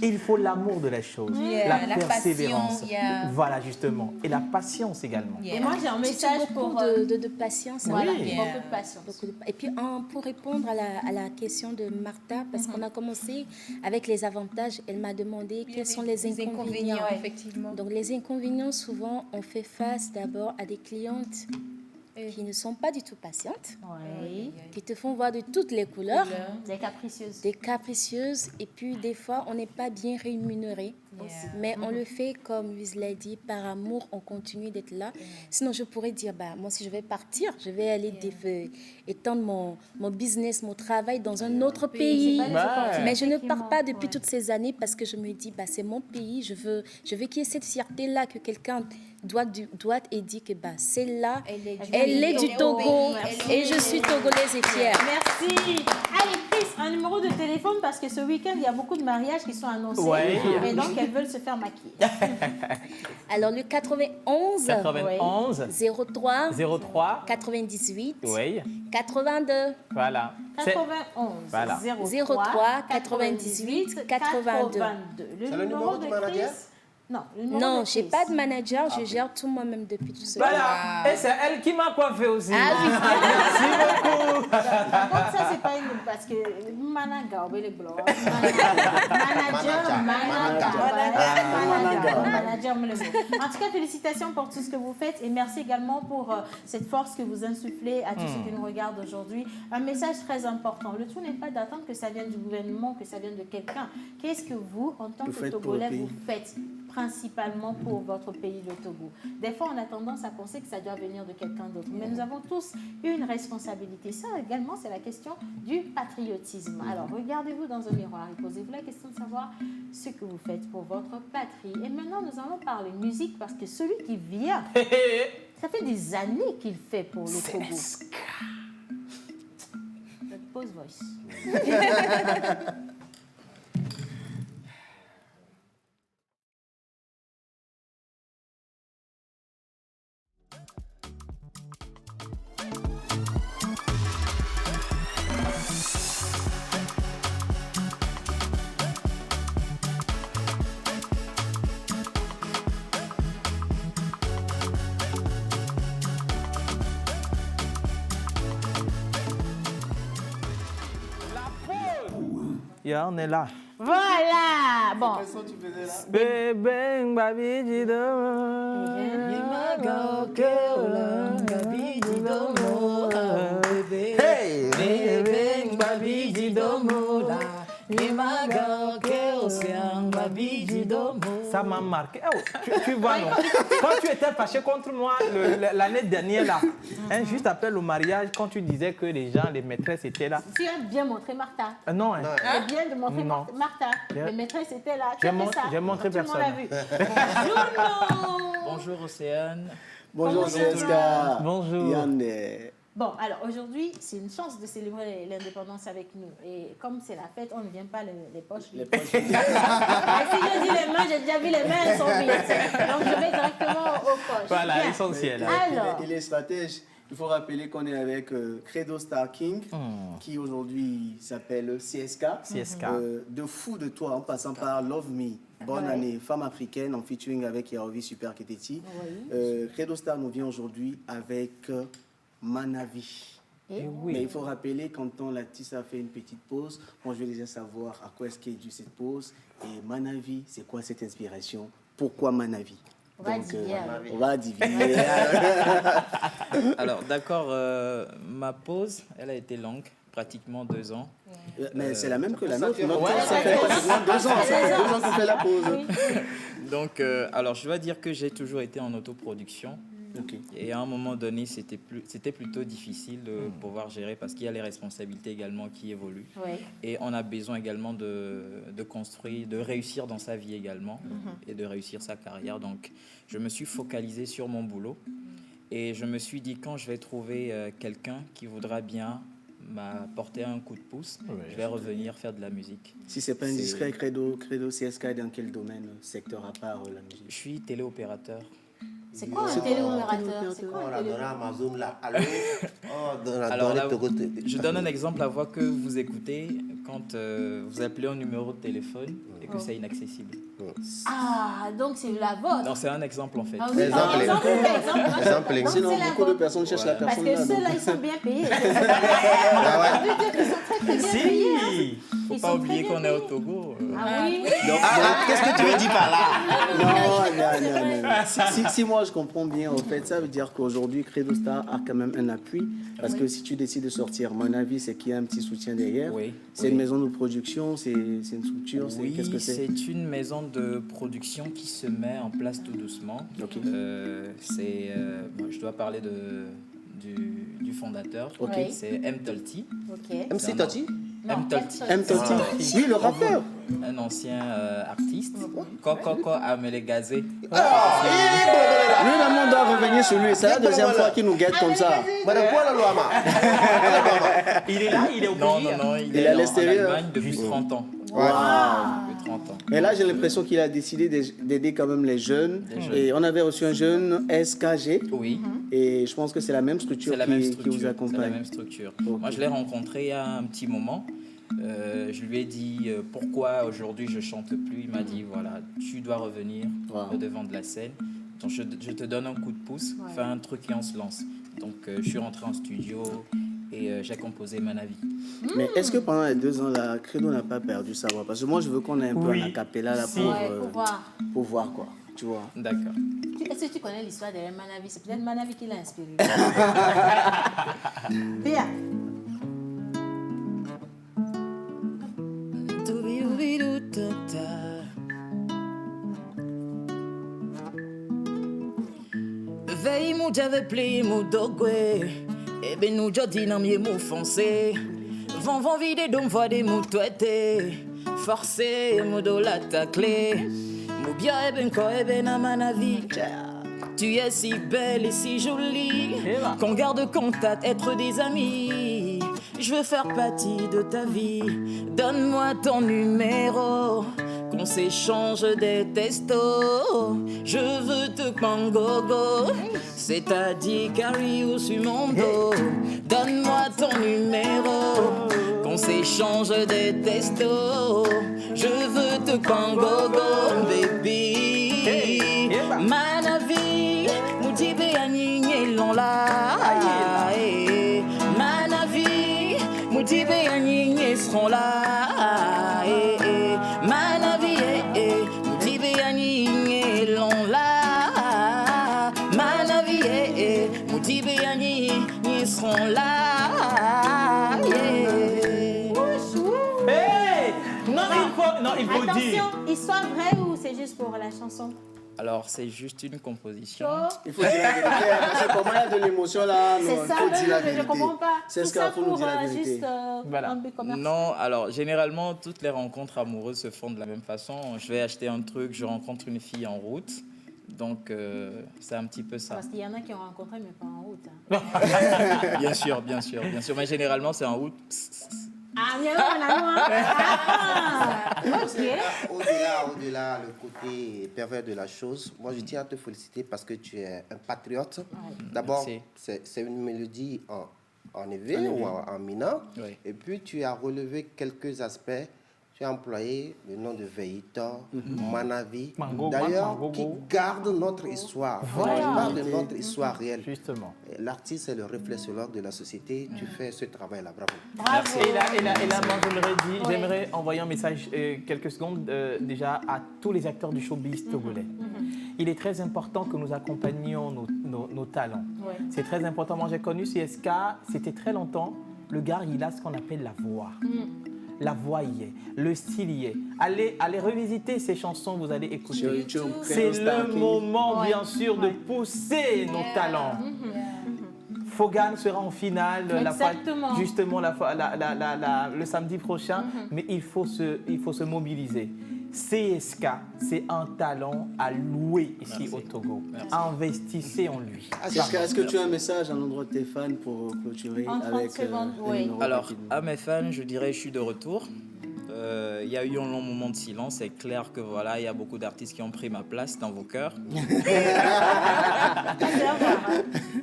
Speaker 5: il faut l'amour de la chose, la persévérance.
Speaker 6: passion, yeah.
Speaker 5: Voilà, justement. Et la patience également.
Speaker 2: Et moi, j'ai un message
Speaker 20: beaucoup
Speaker 2: pour...
Speaker 20: de patience.
Speaker 2: Voilà,
Speaker 20: hein.
Speaker 2: beaucoup de patience.
Speaker 20: Et puis, pour répondre à la question de Martha, parce qu'on a commencé avec les avantages, elle m'a demandé quels sont les inconvénients.
Speaker 6: effectivement.
Speaker 20: Donc, les inconvénients, souvent, on fait face d'abord à des clientes qui ne sont pas du tout patientes, qui te font voir de toutes les couleurs,
Speaker 2: Des capricieuses.
Speaker 20: des capricieuses, et puis des fois, on n'est pas bien rémunéré. Mais on le fait, comme Luis l'a dit, par amour, on continue d'être là. Sinon, je pourrais dire, bah, moi, si je vais partir, je vais aller étendre mon business, mon travail dans un autre pays.
Speaker 2: c'est pas les opportunités
Speaker 20: Mais je ne
Speaker 2: qui
Speaker 20: pars pas
Speaker 2: manquent,
Speaker 20: depuis toutes ces années parce que je me dis, bah, c'est mon pays, je veux qu'il y ait cette fierté-là, que quelqu'un doit et dit que bah, c'est là, elle est du Togo, et je suis togolaise et fière.
Speaker 2: Merci. Allez, Chris, un numéro de téléphone parce que ce week-end, il y a beaucoup de mariages qui sont annoncés.
Speaker 5: Ouais.
Speaker 2: Et donc, elles veulent se faire maquiller.
Speaker 20: Alors, le 91,
Speaker 5: 91
Speaker 20: 03
Speaker 5: 03
Speaker 20: 98
Speaker 5: Oui,
Speaker 20: 82
Speaker 5: voilà. C'est-
Speaker 2: 91
Speaker 5: Voilà.
Speaker 20: 03 98 82.
Speaker 2: Le numéro de Chris? Non, le numéro
Speaker 20: Non,
Speaker 2: de
Speaker 20: je n'ai
Speaker 2: Chris.
Speaker 20: pas de manager, je gère tout moi-même depuis tout seul.
Speaker 5: Voilà, et c'est elle qui m'a coiffé aussi.
Speaker 20: Ah oui.
Speaker 5: Merci beaucoup.
Speaker 2: Par contre, ça, c'est pas une... Parce que... Managa, les blancs. Manager, en tout cas, félicitations pour tout ce que vous faites et merci également pour cette force que vous insufflez à tous ceux qui nous regardent aujourd'hui. Un message très important. Le tout n'est pas d'attendre que ça vienne du gouvernement, que ça vienne de quelqu'un. Qu'est-ce que vous, en tant que
Speaker 3: faites pour
Speaker 2: Togolais,
Speaker 3: le pays.
Speaker 2: vous faites? principalement pour votre pays, le Togo. Des fois, on a tendance à penser que ça doit venir de quelqu'un d'autre, mais nous avons tous une responsabilité. Ça également, c'est la question du patriotisme. Alors, regardez-vous dans un miroir et posez-vous la question de savoir ce que vous faites pour votre patrie. Et maintenant, nous allons parler musique parce que celui qui vient, ça fait des années qu'il fait pour le Togo. Pause voice.
Speaker 5: Yeah, on est là.
Speaker 2: Voilà. Bon.
Speaker 5: Bébé, babi, dis
Speaker 15: Hey, bébé, babi, dis
Speaker 5: ça m'a marqué. Oh, tu vois, non? Quand tu étais fâché contre moi l'année dernière, là, hein, juste après le mariage, quand tu disais que les gens, les maîtresses étaient là.
Speaker 2: Tu as bien montré Martha.
Speaker 5: Non, hein.
Speaker 2: Tu as bien montré Martha. Les maîtresses étaient là.
Speaker 5: J'ai montré personne.
Speaker 14: Bonjour Océane.
Speaker 3: Bonjour CSK.
Speaker 5: Bonjour.
Speaker 3: Yann.
Speaker 2: Bon, alors aujourd'hui, c'est une chance de célébrer l'indépendance avec nous. Et comme c'est la fête, on ne vient pas les poches vides. Si je dis les mains, j'ai déjà vu les mains, elles sont vides. Donc je vais directement aux poches.
Speaker 5: Voilà,
Speaker 2: Bien.
Speaker 5: l'essentiel.
Speaker 2: Alors,
Speaker 3: Il est stratège. Il faut rappeler qu'on est avec Credo Star King, qui aujourd'hui s'appelle CSK.
Speaker 5: CSK.
Speaker 3: De Fou de toi, en passant par Love Me. Bonne année, femme africaine, en featuring avec Yarovi Super Keteti. Credo Star nous vient aujourd'hui avec Manavi. Mais il faut rappeler, quand l'artiste a fait une petite pause, moi je vais déjà savoir à quoi est-ce qu'est due cette pause. Et Manavi, c'est quoi cette inspiration? Pourquoi Manavi?
Speaker 2: on va diviner.
Speaker 3: On va diviner.
Speaker 14: Alors, d'accord, ma pause, elle a été longue, pratiquement 2 ans.
Speaker 3: Mais c'est la même que la nôtre.
Speaker 14: Ouais,
Speaker 3: ça fait pratiquement 2 ans. Ça fait 2 ans qu'on fait la pause.
Speaker 14: Donc, alors, je dois dire que j'ai toujours été en autoproduction. Et à un moment donné, c'était plutôt difficile de pouvoir gérer parce qu'il y a les responsabilités également qui évoluent. Et on a besoin également de construire, de réussir dans sa vie également et de réussir sa carrière. Donc, je me suis focalisé sur mon boulot et je me suis dit, quand je vais trouver quelqu'un qui voudra bien m'apporter un coup de pouce, je vais revenir faire de la musique.
Speaker 3: Si ce n'est pas indiscret, Credo CSK est dans quel domaine, secteur à part la musique?
Speaker 14: Je suis téléopérateur.
Speaker 2: C'est quoi un téléopérateur?
Speaker 1: On a donné à Mazoum là. Allô?
Speaker 14: Alors là, je donne un exemple, la voix que vous écoutez quand vous appelez un numéro de téléphone et que c'est inaccessible.
Speaker 2: Ah, donc c'est la vôtre.
Speaker 14: Non, c'est un exemple en fait.
Speaker 2: Ah, oui. Exemple.
Speaker 3: Sinon, beaucoup de personnes cherchent la personne.
Speaker 2: Parce que ceux-là, ils sont bien payés. Ils sont très bien payés.
Speaker 14: Il ne faut pas oublier qu'on est au Togo.
Speaker 2: Ah oui.
Speaker 1: Qu'est-ce que tu veux dire par là?
Speaker 3: Non. Si moi je comprends bien, en fait, ça veut dire qu'aujourd'hui, Credo Star a quand même un appui. Parce que si tu décides de sortir, mon avis, c'est qu'il y a un petit soutien derrière. C'est une maison de production, c'est une structure. Qu'est-ce que c'est?
Speaker 14: C'est une maison de production qui se met en place tout doucement. Je dois parler du fondateur. C'est M. Tolti.
Speaker 1: MC Tolti?
Speaker 14: M. Tolti.
Speaker 3: Oui, le rappeur.
Speaker 14: Un ancien artiste. Koko Amelegazé.
Speaker 3: Lui, on doit revenir sur lui. C'est la deuxième fois qu'il nous guette comme ça.
Speaker 5: Il est là, il est au pays.
Speaker 14: Non, il est à l'extérieur. En Allemagne depuis 30 ans. Depuis 30 ans.
Speaker 3: Mais là, j'ai l'impression qu'il a décidé d'aider quand même les jeunes. Et on avait reçu un jeune SKG.
Speaker 14: Oui.
Speaker 3: Et je pense que c'est la même structure qui vous accompagne.
Speaker 14: C'est la même structure. Moi, je l'ai rencontré il y a un petit moment. Je lui ai dit pourquoi aujourd'hui je chante plus. Il m'a dit voilà, tu dois revenir au devant de la scène. Donc je te donne un coup de pouce, fais un truc et on se lance. Donc je suis rentré en studio et j'ai composé Manavi.
Speaker 3: Mais est-ce que pendant les 2 ans là, Credo n'a pas perdu sa voix? Parce que moi je veux qu'on ait un peu un acapella là pour voir quoi. Tu vois.
Speaker 14: D'accord.
Speaker 2: Est-ce que tu connais l'histoire de Manavi? C'est peut-être Manavi qui l'a inspiré. Bien.
Speaker 21: Veille mou j'avais plié mou dogwe. Eh ben nous jodi nan mieux mou foncé. Van vide dom voix des mou touete. Forcé mou do la ta clé. Mou bien eh ben ko eh ben na manavi. Tu es si belle et si jolie qu'on garde contact, être des amis. Je veux faire partie de ta vie. Donne-moi ton numéro, qu'on s'échange des textos. Je veux te pangogo, c'est-à-dire carry ou sur mon dos. Donne-moi ton numéro, qu'on s'échange des textos. Je veux te pangogo, baby. Manavi, moutibe anigné l'on la. Manavi, moutibe anigné seront là. Manavi, moutibe anigné l'on la. Manavi, moutibe anigné seront là.
Speaker 5: Hey! Non, il faut dire.
Speaker 2: Attention, histoire vraie ou c'est juste pour la chanson?
Speaker 14: Alors, c'est juste une composition.
Speaker 3: Il faut dire la vérité, parce que comment il y a de l'émotion là,
Speaker 2: C'est
Speaker 3: non,
Speaker 2: ça,
Speaker 3: il faut dire la
Speaker 2: je ne
Speaker 3: vérité.
Speaker 2: comprends pas.
Speaker 3: C'est
Speaker 2: Tout
Speaker 3: ce qu'il
Speaker 2: ça
Speaker 3: faut nous
Speaker 2: pour
Speaker 3: dire la vérité.
Speaker 2: juste un but commercial.
Speaker 14: Non, alors généralement, toutes les rencontres amoureuses se font de la même façon. Je vais acheter un truc, je rencontre une fille en route. Donc, c'est un petit peu ça.
Speaker 2: Parce qu'il y en a qui ont rencontré, mais pas en route. Hein.
Speaker 14: Bien sûr. Mais généralement, c'est en route.
Speaker 2: Ah, bien, on a loin. Ah, ok.
Speaker 1: Au-delà, le côté pervers de la chose, moi je tiens à te féliciter parce que tu es un patriote. D'abord, c'est une mélodie en éve ou en mineur.
Speaker 14: Oui.
Speaker 1: Et puis tu as relevé quelques aspects. Tu as employé le nom de Veitor, Manavi, d'ailleurs, qui garde notre histoire.
Speaker 5: Voilà.
Speaker 1: Tu parles de notre histoire réelle.
Speaker 5: Justement.
Speaker 1: L'artiste est le reflet sonore de la société. Tu fais ce travail-là. Bravo.
Speaker 5: Merci. Et là, moi, je l'aurais dit, j'aimerais envoyer un message quelques secondes déjà à tous les acteurs du showbiz togolais. Il est très important que nous accompagnions nos talents.
Speaker 2: Ouais.
Speaker 5: C'est très important. Moi, j'ai connu CSK, c'était très longtemps. Le gars, il a ce qu'on appelle la voix. La voix y est, le style y est. Allez revisiter ces chansons, vous allez écouter. C'est le moment, bien sûr, de pousser nos talents. Fogan sera en finale justement le samedi prochain, mais il faut se mobiliser. CSK, c'est un talent à louer ici au Togo. Investissez en lui.
Speaker 3: Est-ce que tu as un message à l'endroit de tes fans pour clôturer avec
Speaker 14: Alors, à mes fans, je dirais je suis de retour. Il y a eu un long moment de silence. C'est clair que voilà, il y a beaucoup d'artistes qui ont pris ma place dans vos cœurs.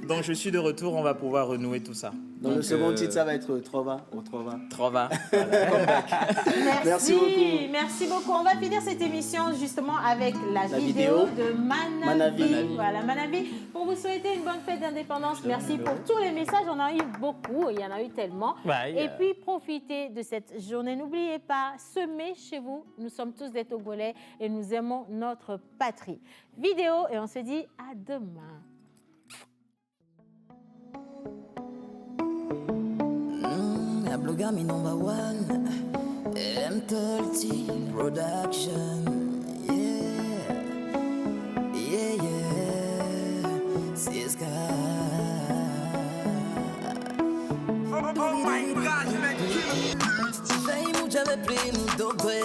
Speaker 14: Donc je suis de retour, on va pouvoir renouer tout ça.
Speaker 3: Dans le second titre, ça va être Trova.
Speaker 14: Trova.
Speaker 3: Merci beaucoup.
Speaker 2: Merci beaucoup. On va finir cette émission justement avec la vidéo de Manavi. Voilà, Manavi. Pour vous souhaiter une bonne fête d'indépendance. Merci pour tous les messages. On en a eu beaucoup. Il y en a eu tellement. Et puis, profitez de cette journée. N'oubliez pas, semez chez vous. Nous sommes tous des Togolais et nous aimons notre patrie. Vidéo et on se dit à demain.
Speaker 21: Blogami number one, M30 production, yeah, CSK. Oh my God, Veille mou j'avais pris mou dogwe,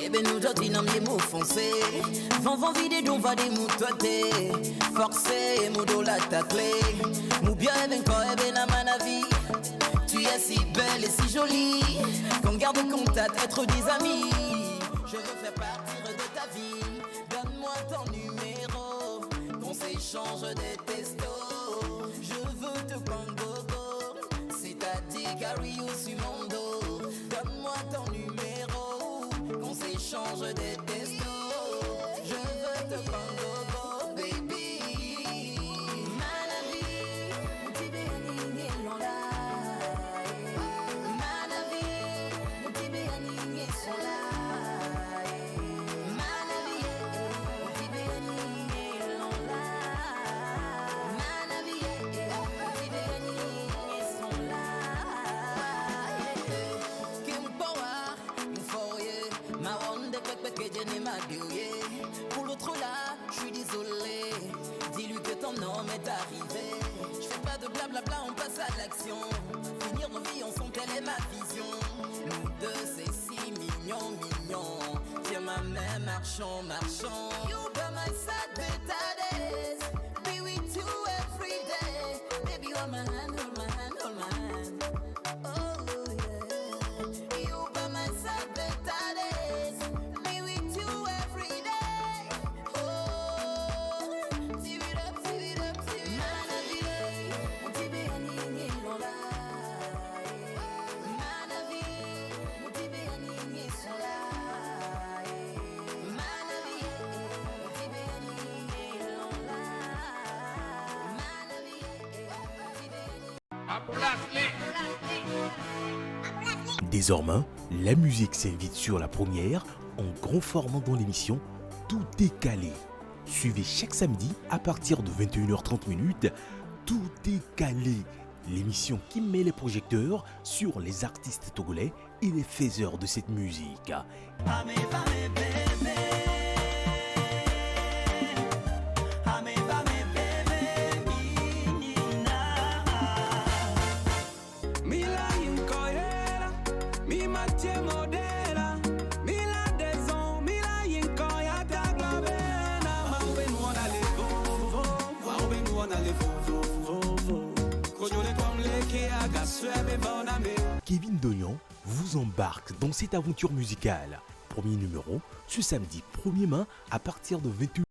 Speaker 21: et ben nous jodi nan miye mou foncé. Van vide don va des mou toité, forcé mou do la ta clé. Mou bien ben ko ben na manavi. Tu es si belle et si jolie qu'on garde contact, être des amis. Je veux faire partir de ta vie. Donne-moi ton numéro, qu'on s'échange des textos. Je veux te pangogo, c'est-à-dire carry ou sur mon dos. Donne-moi ton numéro, qu'on s'échange des textos. Je veux te pangogo, baby. Pour l'autre là, je suis désolé. Dis-lui que ton non m'est arrivé. Je fais pas de blablabla, on passe à l'action. Finir nos vies ensemble, telle est ma vision. Nous deux, c'est si mignon, mignon. Tiens ma main, marchons, marchons. You by my side, better days. Be with you every day. Baby, hold my hand, hold my hand, hold my hand. Oh yeah. You by my side, better days. Be with you every day. Oh, give it up, give it up, give it up.
Speaker 18: Désormais, la musique s'invite sur la première en grand format dans l'émission Tout est calé. Suivez chaque samedi à partir de 21h30 Tout est calé, l'émission qui met les projecteurs sur les artistes togolais et les faiseurs de cette musique. Kevin Dognan vous embarque dans cette aventure musicale. Premier numéro, ce samedi 1er mai à partir de 21h.